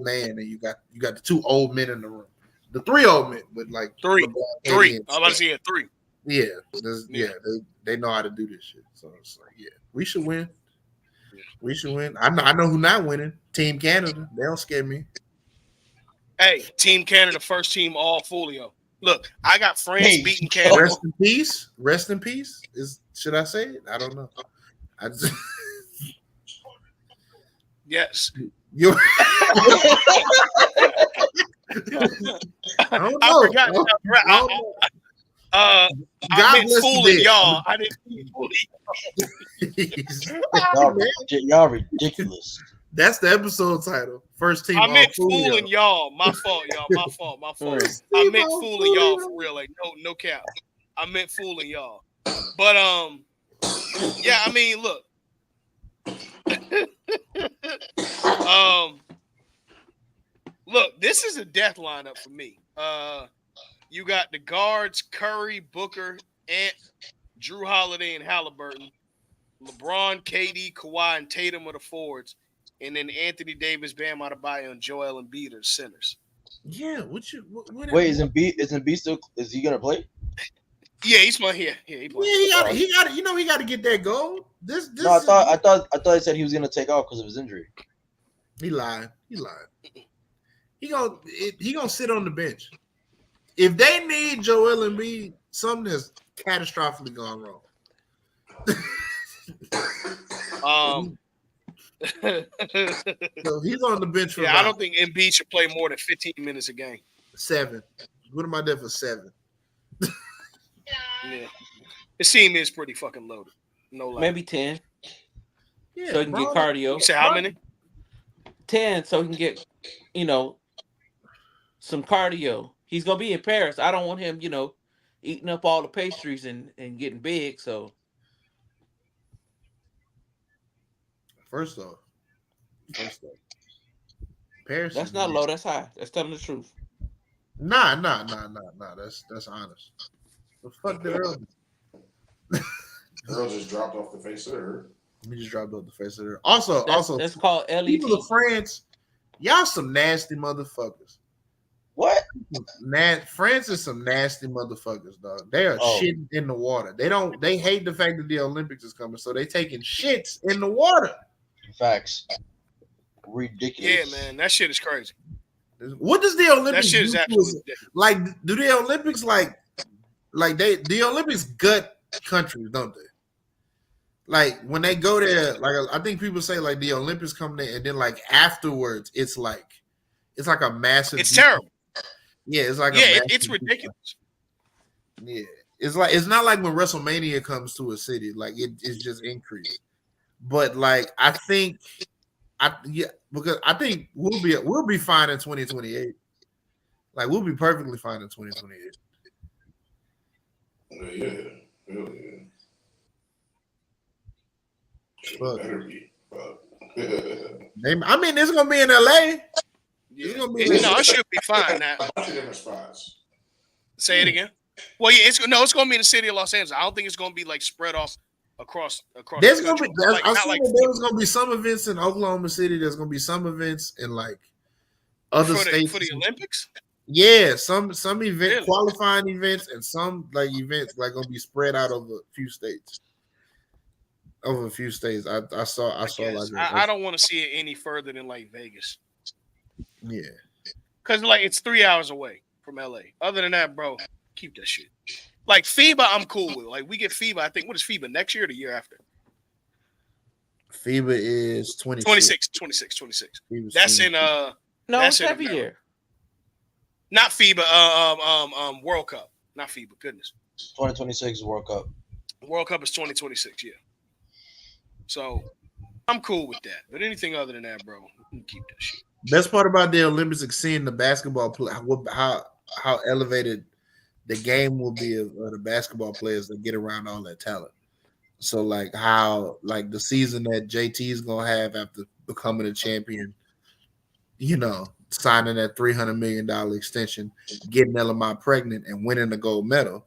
S2: man and you got the 2 old men in the room. The 3 old men with
S1: 3. I'm about to say 3.
S2: Yeah, they know how to do this shit. So it's yeah, we should win. We should win. I know who not winning. Team Canada. They don't scare me.
S1: Hey, Team Canada, first team all folio. Look, I got France
S5: Hey,
S1: beating
S5: yo.
S1: Canada.
S2: Rest in peace. Rest in peace. Should I say it? I don't know. I just
S1: Yes.
S2: you. I don't know.
S1: I forgot. I
S2: God
S1: meant
S2: bless the
S1: fooling
S2: dead.
S1: y'all. I didn't mean fooling.
S5: Y'all ridiculous.
S2: That's the episode title. First team
S1: I
S2: all
S1: meant
S2: folio.
S1: fooling y'all. My fault, y'all. My fault. My fault.
S4: Mm.
S1: I
S2: Team
S1: meant
S2: all
S1: fooling y'all
S2: folio.
S1: for real. Like no cap. I meant fooling y'all. But yeah. I mean, look. Look. This is a death lineup for me. You got the guards: Curry, Booker, Ant, Drew Holiday, and Halliburton. LeBron, KD, Kawhi, and Tatum are the forwards, and then Anthony Davis, Bam Adebayo, and Joel Embiid are the centers.
S2: Yeah, what
S5: Wait, isn't B still? Is he gonna play?
S1: Yeah, he's my yeah. He
S2: Yeah,
S1: playing.
S2: he got you know he got to get that goal. This
S5: No, I
S2: is,
S5: thought he said he was gonna take off because of his injury.
S2: he lied. He gonna sit on the bench. If they need Joel Embiid, something has catastrophically gone wrong. So he's on the bench for
S1: Yeah, I don't think Embiid should play more than 15 minutes a game.
S2: 7. What am I there for 7?
S1: Yeah, his team is pretty fucking loaded. No lie.
S4: Maybe 10.
S2: Yeah,
S4: So he can get cardio.
S1: You say how many?
S4: 10 so he can get, some cardio. He's gonna be in Paris. I don't want him, eating up all the pastries and getting big. So
S2: First off, Paris.
S4: that's not low. That's high. That's telling the truth.
S2: Nah. That's honest. The fuck did Earl?
S3: Earl just dropped off the face of the earth.
S2: He just dropped off the face of the earth. Also,
S4: That's called LET.
S2: people of France, y'all some nasty motherfuckers.
S5: What?
S2: France is some nasty motherfuckers, dog. They are shitting in the water. They hate the fact that the Olympics is coming, so they taking shits in the water.
S5: Facts. Ridiculous.
S1: Yeah, man, that shit is crazy.
S2: What does the Olympics
S1: That shit is
S2: do to
S1: absolutely
S2: us?
S1: ridiculous.
S2: Like, do the Olympics the Olympics gut countries, don't they? Like when they go there, like I think people say like the Olympics come there and then like afterwards it's like a massive.
S1: It's terrible.
S2: Yeah, it's like
S1: it's ridiculous.
S2: Yeah, it's not like when WrestleMania comes to a city, like it's just increased. But like because I think we'll be fine in 2028. Like we'll be perfectly fine in 2028.
S3: Yeah. Better be.
S2: I mean, it's gonna be in LA.
S1: Yeah. It should be fine now.
S3: Different spots.
S1: Say it again. Well, yeah, it's going to be in the city of Los Angeles. I don't think it's going to be like spread off across.
S2: There's
S1: the
S2: gonna be.
S1: country.
S2: I saw that there was gonna be some events in Oklahoma City. There's gonna be some events in like other states
S1: for the Olympics.
S2: Yeah, some event
S1: Really?
S2: qualifying events and some like events like gonna be spread out over a few states. I saw like
S1: I don't want to see it any further than like Vegas.
S2: Yeah,
S1: because like it's 3 hours away from LA. Other than that, bro, keep that shit. Like FIBA, I'm cool with. Like we get FIBA. I think what is FIBA next year or the year after?
S2: FIBA is 26.
S1: 26.
S2: FIBA's
S1: That's
S2: 26.
S1: in
S4: No,
S1: that's
S4: it's
S1: in
S4: every
S1: America.
S4: year.
S1: Not FIBA. World Cup. Not FIBA. Goodness.
S5: 2026 World Cup.
S1: World Cup is 2026. Yeah. So I'm cool with that. But anything other than that, bro, you can keep that shit.
S2: Best part about the Olympics is seeing the basketball play, how elevated the game will be of the basketball players that get around all that talent. So like how like the season that JT is gonna have after becoming a champion, signing that $300 million extension, getting LMI pregnant and winning the gold medal.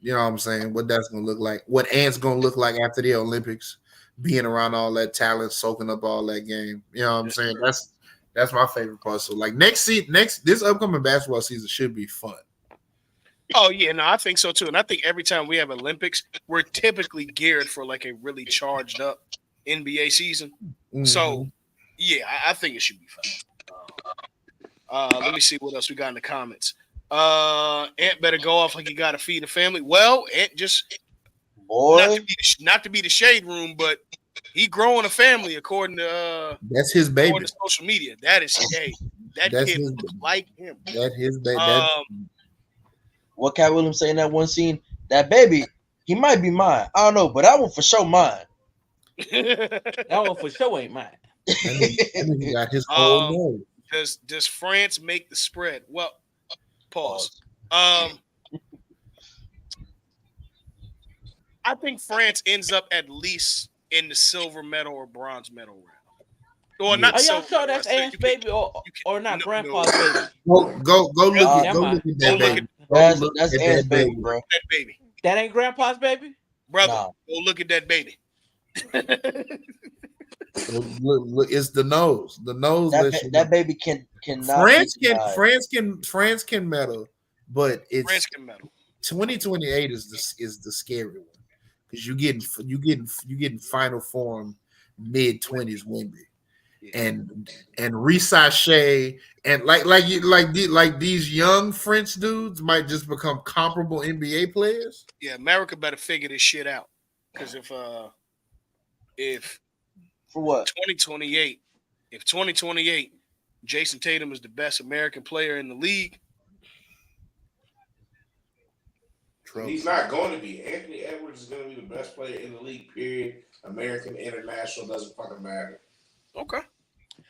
S2: You know what I'm saying? What that's gonna look like, what Ant's gonna look like after the Olympics, being around all that talent, soaking up all that game. You know what I'm saying? That's my favorite part. So like this upcoming basketball season should be fun.
S1: Oh yeah, no, I think so too. And I think every time we have Olympics, we're typically geared for like a really charged up NBA season.
S2: Mhm.
S1: So, yeah, I think it should be fine. Let me see what else we got in the comments. Ant better go off like he got to feed the family. Well, Ant just
S5: Boy,
S1: not to be the shade room, but he growing a family according to
S2: that's his baby.
S1: according to social media. That is that
S2: That's
S1: kid
S2: his-
S1: looks like him.
S2: That his baby. That
S5: what Cat Williams say in that one scene? That baby, he might be mine. I don't know, but that one for sure mine.
S4: That one for sure ain't mine.
S2: nigga got his whole nose.
S1: Does France make the spread? Well, pause. I think France ends up at least in the silver medal or bronze medal round. Well, not
S4: Are y'all
S1: silver.
S4: sure that's Ant's baby or not Grandpa's baby?
S2: Go look at
S4: never mind.
S2: that baby.
S5: That's Ant's baby, bro.
S1: That baby,
S4: That ain't Grandpa's baby?
S1: brother.
S5: Nah.
S1: Go look at that baby.
S2: Look, it's the nose. The nose.
S5: That baby cannot.
S2: France can medal, but it's
S1: France can medal.
S2: 2028 is the scary one because you getting final form mid-20s Wemby. And Risachet and like these young French dudes might just become comparable NBA players.
S1: Yeah, America better figure this shit out because if
S5: For what?
S1: 2028, if 2028, Jason Tatum is the best American player in the league.
S3: He's not going to be. Anthony Edwards is going to be the best player in the league, period. American, international, doesn't fucking matter.
S1: Okay.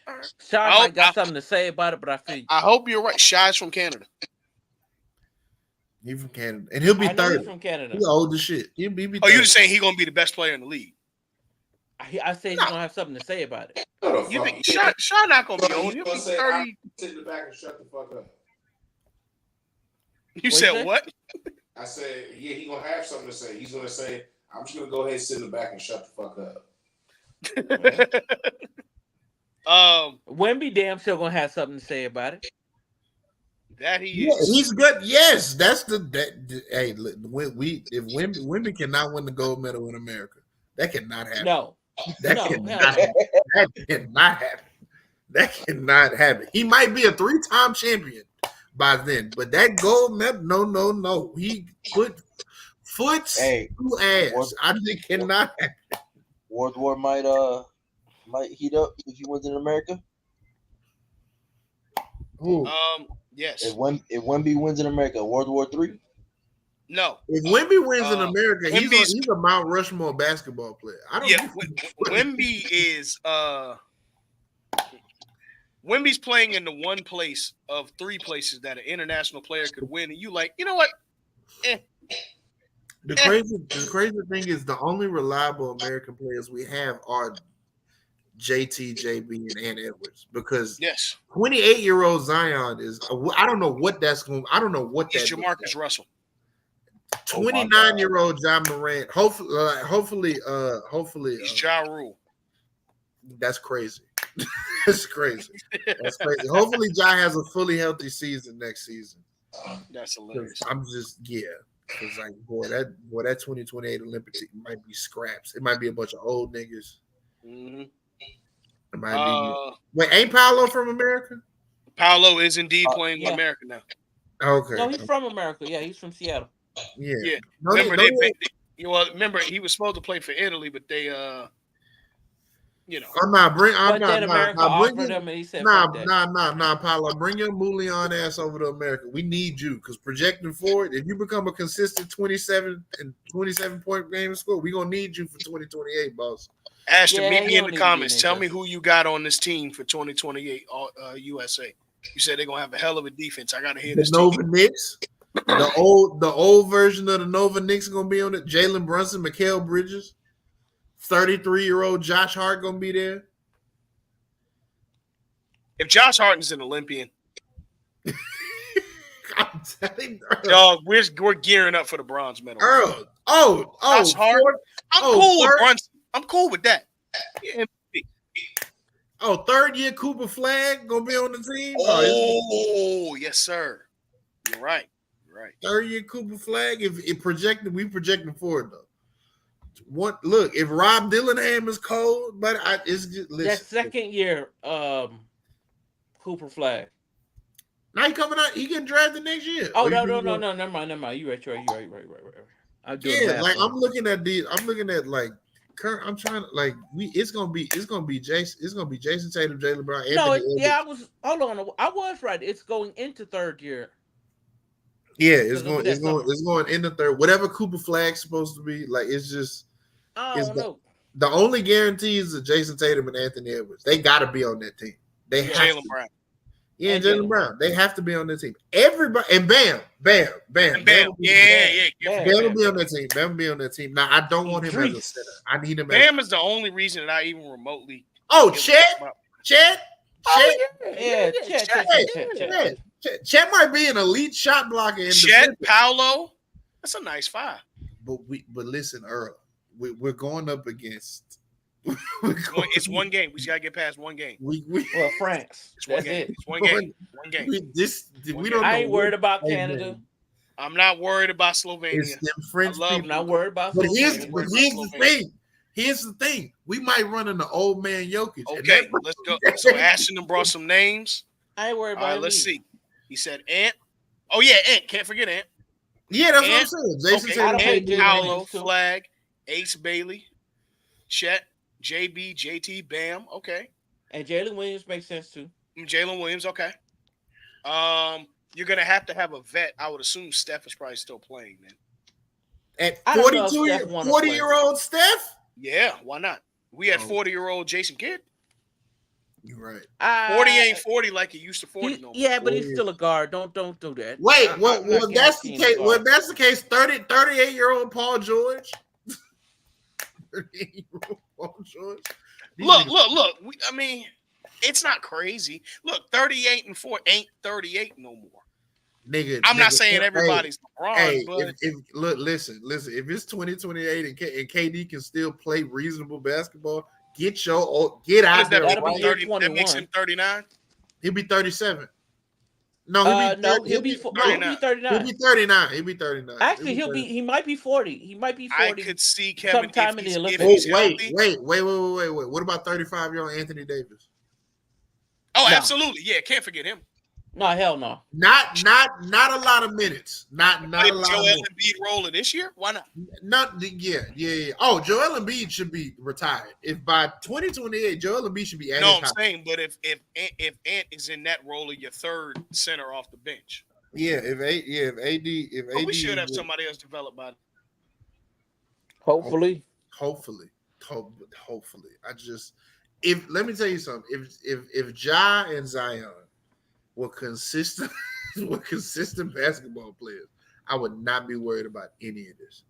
S1: All right.
S4: Sean might got something to say about it, but I feel you.
S1: I hope you're right. Shy's from Canada.
S2: He's from Canada. And he'll be 30.
S4: He's from Canada.
S2: He's old as shit. He'll be 30.
S1: Oh, you're just saying he's going to be the best player in the league?
S4: I say he's going to have something to say about it.
S1: You think Shy not going to be old? He'll be 30.
S3: Sit in the back and shut the fuck up.
S1: You said what?
S3: I said, yeah, he's going to have something to say. He's going to say, I'm just going to go ahead and sit in the back and shut the fuck up.
S4: Wemby damn sure going to have something to say about it.
S1: That he is.
S2: He's good. Yes, that's hey, if Wemby cannot win the gold medal in America, that cannot happen.
S4: No.
S2: That cannot happen. That cannot happen. That cannot happen. He might be a 3-time champion by then, but that gold medal, no. He put foot through ass. I think cannot happen.
S5: War might heat up if he wins in America.
S2: Ooh.
S1: Yes.
S5: If Wemby wins in America, World War III?
S1: No.
S2: If Wemby wins in America, he's a Mount Rushmore basketball player.
S1: Wemby is Wemby's playing in the one place of 3 places that an international player could win, and you like, you know what?
S2: The crazy thing is the only reliable American players we have are JT, JB, and Ant Edwards because 28-year-old Zion is I don't know what that's going. I don't know what
S1: he's
S2: that.
S1: Jamarcus Russell.
S2: 29-year-old John Morant. Hopefully,
S1: he's Ja Rule.
S2: That's crazy. That's crazy. That's crazy. Hopefully, Ja has a fully healthy season next season.
S1: That's hilarious.
S2: I'm just because like boy that 2028 Olympic team might be scraps. It might be a bunch of old niggas.
S1: Mm-hmm.
S2: It might be. Wait, ain't Paolo from America?
S1: Paolo is indeed playing for America now.
S2: Okay.
S4: No, he's from America. Yeah, he's from Seattle.
S1: Yeah. Remember he was supposed to play for Italy, but they
S2: Paolo, bring your Mulian ass over to America. We need you because projecting forward, if you become a consistent 27 point game score, we're gonna need you for 2028, boss.
S1: Ashton, meet me in the comments. Tell me who you got on this team for 2028 USA. You said they're gonna have a hell of a defense. I gotta hear this.
S2: The Nova Knicks, the old version of the Nova Knicks gonna be on it. Jalen Brunson, Mikal Bridges, 33-year-old Josh Hart gonna be there.
S1: If Josh Hart is an Olympian,
S2: I'm telling you,
S1: dog, we're gearing up for the bronze medal.
S2: Josh
S1: Hart. I'm cool with Brunson. I'm cool with that.
S2: Third-year Cooper Flag gonna be on the team.
S1: Yes, sir. You're right.
S2: Third-year Cooper Flag. If projecting, we projecting forward though. What? Look, if Rob Dillingham is cold, but it's just
S4: That
S2: listen.
S4: second year, Cooper Flag.
S2: Now he coming out. He getting drafted next year.
S4: Oh
S2: Or you
S4: no,
S2: think
S4: no, no, no, never mind, never mind. You right, right. I'm doing
S2: yeah,
S4: math
S2: like
S4: wrong.
S2: I'm looking at these. I'm looking at like current. I'm trying to like we. It's gonna be Jason. It's gonna be Jason Tatum, Jaylen Brown,
S4: No,
S2: Anthony
S4: yeah,
S2: Edwards.
S4: I was. Hold on, I was right. It's going into third year
S2: Yeah,
S4: because it'll be that summer.
S2: it's going in the third. Whatever Cooper Flag's supposed to be, like it's just
S4: I
S2: it's
S4: don't know.
S2: the only guarantees are Jason Tatum and Anthony Edwards. They got to be on that team. They
S4: Yeah,
S2: have
S1: Jalen
S2: to.
S1: Brown.
S2: Yeah, and
S4: and
S2: Jaylen
S4: Jalen
S2: Brown. They have to be on that team. Everybody and Bam.
S1: And Bam.
S2: Will be,
S1: Yeah. Can't
S4: Bam,
S1: forget
S2: Bam will
S4: Bam,
S2: be on
S4: Bam.
S2: that team. Bam will be on that team. Now I don't want him as a center.
S4: Idris.
S2: I need him as.
S1: Bam is the only reason that I even remotely.
S2: Oh,
S1: give a
S2: Chet.
S1: fuck about-
S2: Chet.
S4: Oh
S2: Chet.
S4: yeah, Chet.
S2: Chet might be an elite shot blocker in
S1: Chet,
S2: the
S1: Paolo. That's a nice five.
S2: but listen, Earl, we're going up against.
S1: It's one game. We just gotta get past one game.
S4: Well, France.
S1: It's one
S4: That's
S1: game.
S4: it.
S1: It's one game. One game.
S2: We don't.
S4: I
S2: know
S4: ain't worried
S2: what
S4: about
S2: play
S4: Canada.
S2: game.
S1: I'm not worried about
S2: It's
S1: Slovenia.
S2: them French
S1: I love
S4: I'm not
S2: people.
S4: worried about.
S2: But
S4: Slovenia.
S2: here's the thing. Here's the thing. We might run into old man Jokic.
S1: Okay, let's go. So Ashton brought some names.
S4: I ain't worried
S1: All
S4: about.
S1: right,
S4: him
S1: let's
S4: either.
S1: see. He said Ant. Oh yeah, Ant. Can't forget Ant.
S2: Yeah, that's
S1: Ant,
S2: what I'm saying. Jason
S1: Okay,
S4: I don't
S2: Tatum,
S4: hate
S1: Ant,
S4: Jalen
S1: Paolo,
S4: Williams, too.
S1: Flag, Ace Bailey, Chet, JB, JT, Bam. Okay,
S4: And Jalen Williams makes sense too.
S1: Jalen Williams. Okay. You're gonna have to have a vet. I would assume Steph is probably still playing then.
S2: at
S4: I don't know if
S2: 42
S4: Steph wanna play.
S2: 40-year-old Steph.
S1: Yeah, why not? We had
S2: Oh.
S1: 40-year-old Jason Kidd.
S2: You're right.
S1: 40 ain't 40 like he used to 40 no more.
S4: Yeah, but he's
S2: 40.
S4: still a guard. Don't do that.
S2: Wait,
S4: I'm
S2: well,
S4: not
S2: that's the
S4: guaranteeing
S2: case.
S4: a
S2: Well,
S4: guard.
S2: that's the case. 38-year-old Paul George. 38-year-old Paul George. These
S1: Look. I mean, it's not crazy. Look, 38 and 4 ain't 38 no more.
S2: nigga.
S1: I'm not
S2: nigga,
S1: saying everybody's LeBron,
S2: Hey,
S1: but
S2: if look, listen. If it's 2028 and KD can still play reasonable basketball, get
S1: what
S2: out
S1: does
S2: there.
S1: that
S4: That'll
S1: make
S4: be
S1: him
S4: year
S1: 30? That makes
S4: 21.
S1: him 39.
S2: He'll be 37. No,
S4: No, he'll be
S1: 39.
S4: 39.
S2: He'll be 39. He'll be 39.
S4: Actually,
S2: He'll be
S4: he might be 40. He might be
S1: I
S4: 40
S1: could see Kevin
S4: sometime
S1: if
S4: in the
S1: he's, if
S4: Olympics.
S1: he's
S2: Oh,
S1: healthy.
S2: wait. What about 35-year-old Anthony Davis?
S1: Oh,
S4: No.
S1: absolutely. Yeah, can't forget him.
S4: No, hell no.
S2: Not a lot of minutes. Not
S1: But
S2: a lot
S1: if
S2: of
S1: Joel
S2: minutes.
S1: Embiid rolling this year, why not?
S2: Yeah. Oh, Joel Embiid should be retired. If by 2028, Joel Embiid should be at
S1: No,
S2: his
S1: I'm
S2: house.
S1: saying, but if Ant is in that role of your third center off the bench,
S2: Yeah, if AD,
S1: but we should have somebody else developed by.
S4: Hopefully.
S2: hopefully. I just let me tell you something. If Ja and Zion were consistent basketball players, I would not be worried about any of this.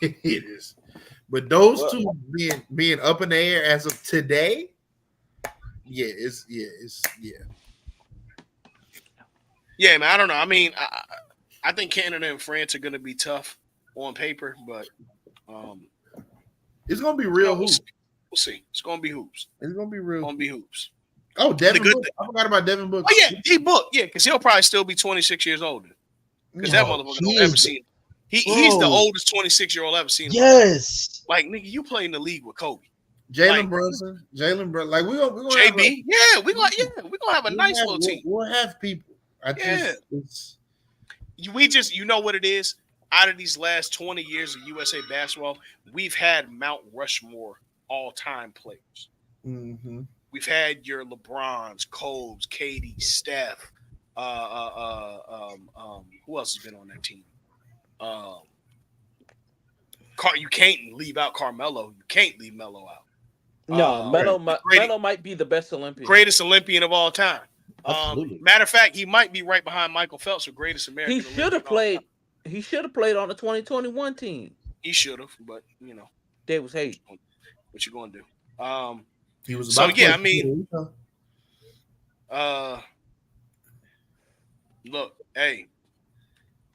S2: It is. But those two being up in the air as of today, it's.
S1: Yeah, man. I don't know. I mean, I think Canada and France are going to be tough on paper, but
S2: It's gonna be real hoops.
S1: We'll see. It's going to be hoops.
S2: It's gonna be real.
S1: It's going to be hoops.
S2: Oh, Devin
S1: good
S2: Booker. I forgot about Devin Booker.
S1: Oh yeah, he booked. Yeah, because he'll probably still be 26 years older. Because that motherfucker don't ever seen. He's the oldest 26-year-old ever seen.
S5: Yes.
S1: Like nigga, you play in the league with Kobe.
S2: Jalen Brunson. Like we're gonna
S1: JB. We're gonna have a nice little team.
S2: We'll have people.
S1: We just you know what it is. Out of these last 20 years of USA basketball, we've had Mount Rushmore all-time players.
S2: Mm-hmm.
S1: We've had your LeBrons, Cobes, Katie, Steph. Who else has been on that team? You can't leave out Carmelo. You can't leave Melo out.
S4: No, Melo might be the best Olympian.
S1: Greatest Olympian of all time.
S5: Absolutely.
S1: Matter of fact, he might be right behind Michael Phelps for greatest American.
S4: He should have played. He should have played on the 2021 team.
S1: He should have, but
S4: They was hate.
S1: What you gonna do?
S2: He was
S1: so
S2: about to
S1: yeah. I
S2: play
S1: mean,
S2: Puerto
S1: look, hey,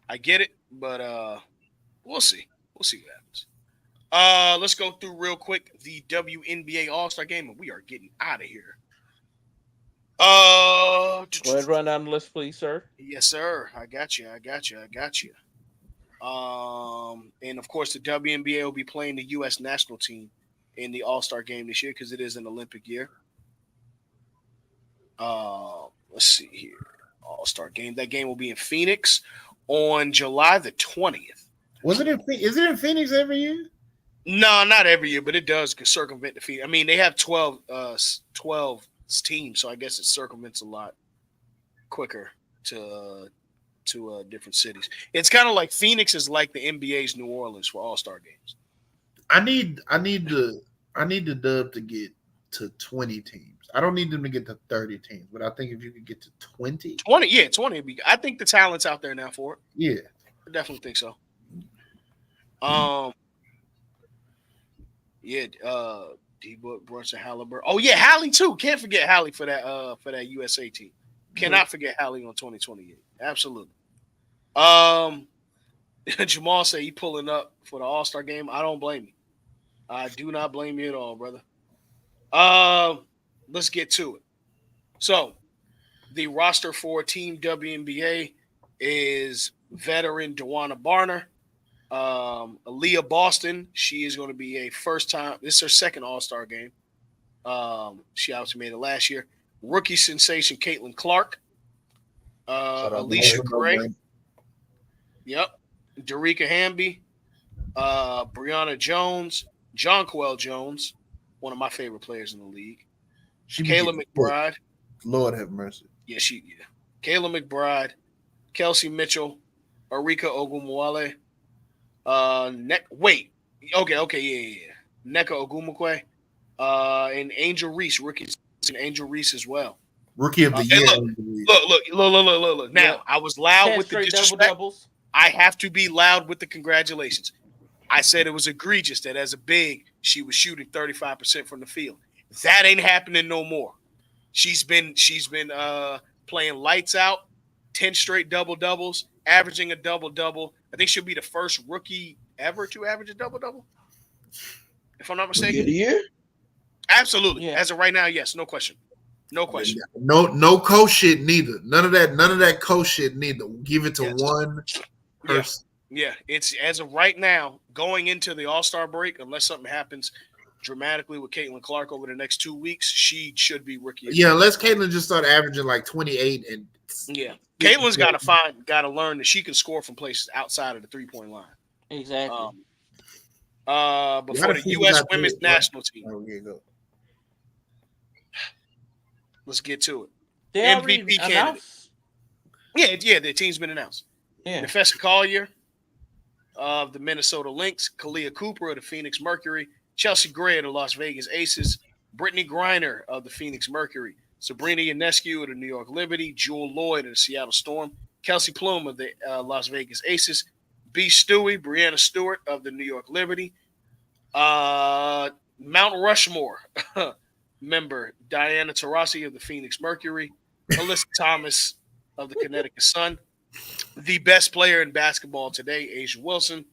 S1: I get it, but we'll see. We'll see what happens. Let's go through real quick the WNBA All-Star game, and we are getting out of here.
S4: Go ahead, run down the list, please, sir.
S1: Yes, sir. I got you. And of course, the WNBA will be playing the U.S. national team in the All-Star game this year because it is an Olympic year. Let's see here. All-Star game. That game will be in Phoenix on July the 20th.
S2: Is it in Phoenix every year?
S1: No, not every year, but it does circumvent the Phoenix. I mean, they have 12 teams, so I guess it circumvents a lot quicker to different cities. It's kind of like Phoenix is like the NBA's New Orleans for All-Star games.
S2: I need the Dub to get to 20 teams. I don't need them to get to 30 teams, but I think if you could get to 20.
S1: 20 would be. I think the talent's out there now for it.
S2: Yeah.
S1: I definitely think so. D Book, Brunson, Halliburton. Oh yeah, Hallie too. Can't forget Hallie for that USA team. Cannot forget Hallie on 2028. Absolutely. Jamal said he pulling up for the All-Star game. I don't blame you. I do not blame you at all, brother. Let's get to it. So, the roster for Team WNBA is veteran Dewana Barner. Aaliyah Boston, she is going to be a first time. This is her second All-Star game. She obviously made it last year. Rookie sensation Caitlin Clark. Alicia Gray. Yep. Darica Hamby. Brianna Jones. Jonquel Jones, one of my favorite players in the league. Kayla McBride.
S2: Lord have mercy.
S1: Yeah. Kayla McBride. Kelsey Mitchell. Arika Ogumwale. Yeah. Nneka Ogumukwe. And Angel Reese, rookie. Angel Reese as well.
S2: Rookie of the year.
S1: Look. Now, I was loud with the disrespect. I have to be loud with the congratulations. I said it was egregious that as a big, she was shooting 35% from the field. That ain't happening no more. She's been playing lights out, 10 straight double-doubles, averaging a double-double. I think she'll be the first rookie ever to average a double-double, if I'm not mistaken.
S5: Rookie of the year?
S1: Absolutely. Yeah. As of right now, yes, no question. No question.
S2: No coach shit neither. None of that coach shit neither. Give it to one person.
S1: Yeah, it's as of right now, going into the All-Star break, unless something happens dramatically with Caitlin Clark over the next 2 weeks, she should be rookie.
S2: Yeah, unless Caitlin just start averaging like 28 and
S1: Caitlin's got to learn that she can score from places outside of the 3-point line.
S4: Exactly.
S1: Before the U.S. Women's National Team.
S2: Oh, yeah, go.
S1: Let's get to it.
S4: They
S1: MVP candidate. Yeah, the team's been announced.
S4: Yeah.
S1: Nefessa Collier of the Minnesota Lynx, Kalia Cooper of the Phoenix Mercury, Chelsea Gray of the Las Vegas Aces, Brittany Griner of the Phoenix Mercury, Sabrina Ionescu of the New York Liberty, Jewel Lloyd of the Seattle Storm, Kelsey Plum of the Las Vegas Aces, B. Stewie, Brianna Stewart of the New York Liberty, Mount Rushmore member Diana Taurasi of the Phoenix Mercury, Alyssa Thomas of the Connecticut Sun, the best player in basketball today, Asia Wilson,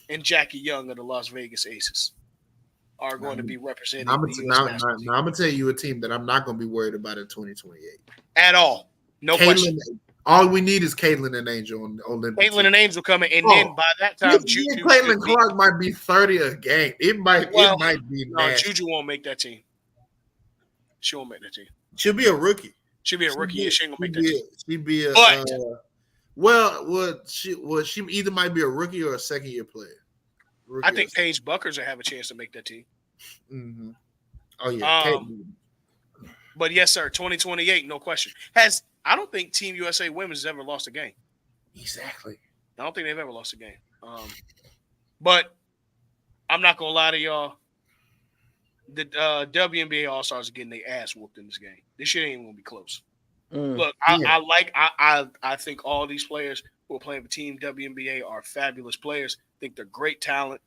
S1: and Jackie Young of the Las Vegas Aces are going to be representing
S2: I'm going to tell you a team that I'm not going to be worried about in 2028.
S1: At all. No question.
S2: All we need is Caitlin and Angel on Olympic.
S1: Caitlin and Angel coming, and then by that time, Juju.
S2: Caitlin Clark might be 30 a game. It might be.
S1: No, Juju won't make that team. She won't make that team.
S2: She'll be a rookie.
S1: She'll be a rookie. Yeah, she ain't gonna make that team.
S2: She'll be a. She either might be a rookie or a second-year player.
S1: I think Paige Buckers will have a chance to make that team.
S2: Mm-hmm. Oh yeah.
S1: But yes, sir. 2028, no question. I don't think Team USA Women's has ever lost a game.
S2: Exactly.
S1: I don't think they've ever lost a game. But I'm not gonna lie to y'all. The WNBA All Stars are getting their ass whooped in this game. This shit ain't even gonna be close. Look, I think all these players who are playing for Team WNBA are fabulous players. I think they're great talent.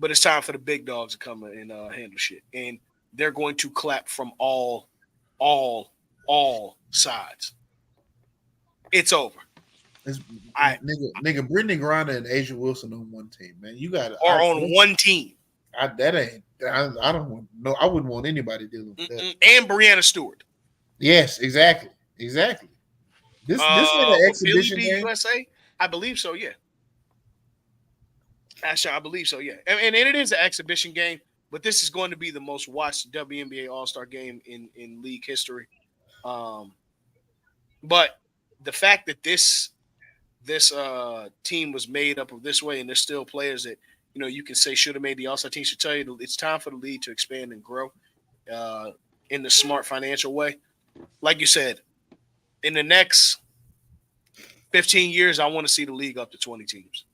S1: But it's time for the big dogs to come and handle shit. And they're going to clap from all sides. It's over.
S2: Nigga, Brittany Griner and Asia Wilson on one team, man. You got
S1: on one team.
S2: I don't want. No, I wouldn't want anybody dealing with that.
S1: And Brianna Stewart.
S2: Yes, exactly. This is an exhibition game.
S1: USA, I believe so. Yeah. Actually, I believe so. Yeah, and it is an exhibition game, but this is going to be the most watched WNBA All Star game in league history. Um, but the fact that this team was made up of this way, and there's still players that you can say should have made the All Star team, should tell you it's time for the league to expand and grow uh, in the smart financial way. Like you said, in the next 15 years, I want to see the league up to 20 teams.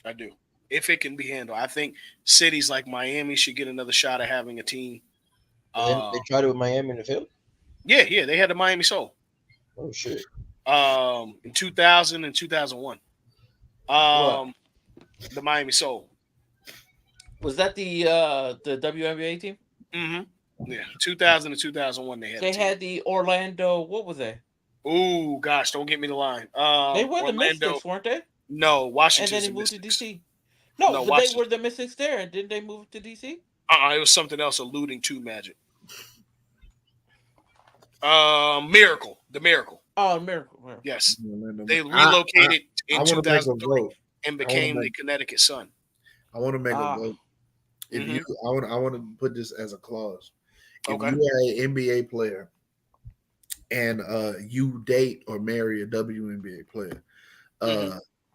S1: I do. If it can be handled. I think cities like Miami should get another shot at having a team.
S5: And then they tried it with Miami in the field.
S1: Yeah, they had the Miami Soul.
S5: Oh shit.
S1: In 2000 and 2001. The Miami Soul.
S4: Was that the WNBA team?
S1: Mm-hmm. Yeah, 2000 and 2001 they had.
S4: They had the Orlando. What was that?
S1: Oh gosh, don't get me the line.
S4: They were
S1: Orlando,
S4: the Mystics, weren't they?
S1: No, Washington.
S4: And then they moved to DC. No, but they were the Mystics there, and didn't they move to DC?
S1: It was something else alluding to Magic. Miracle, the Miracle.
S4: Oh, Miracle.
S1: Yes, they relocated in 2003 and became the Connecticut Sun.
S2: I want to make a vote. If you, I want to put this as a clause. If you are an NBA player and you date or marry a WNBA player,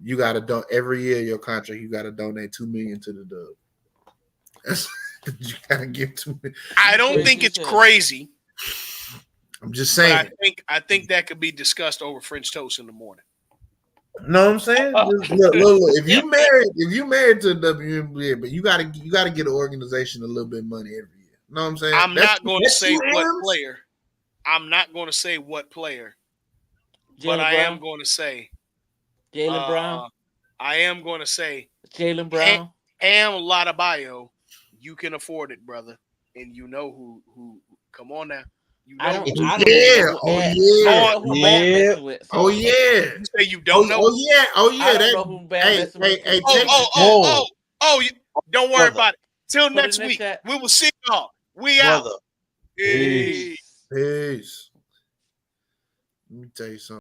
S2: you got to every year your contract. You got to donate $2 million to the Dub. You got to give $2 million.
S1: I don't think it's crazy.
S2: I'm just saying.
S1: I think that could be discussed over French toast in the morning.
S2: No, I'm saying, look, if you married to the WNBA, but you gotta get an organization a little bit of money every year. You know what I'm saying?
S1: I'm not going to say what player. I'm not going to say what player, but I am going to say
S4: Jaylen Brown.
S1: I am going to say
S4: Jaylen Brown.
S1: Am Ladabayo, you can afford it, brother, and you know who. Come on now. You know
S2: Oh yeah.
S1: You say you don't know?
S2: Oh yeah.
S4: I don't know who Bam
S1: don't worry about it. Till next week. We will see y'all. We out.
S2: Peace. Let me tell you something.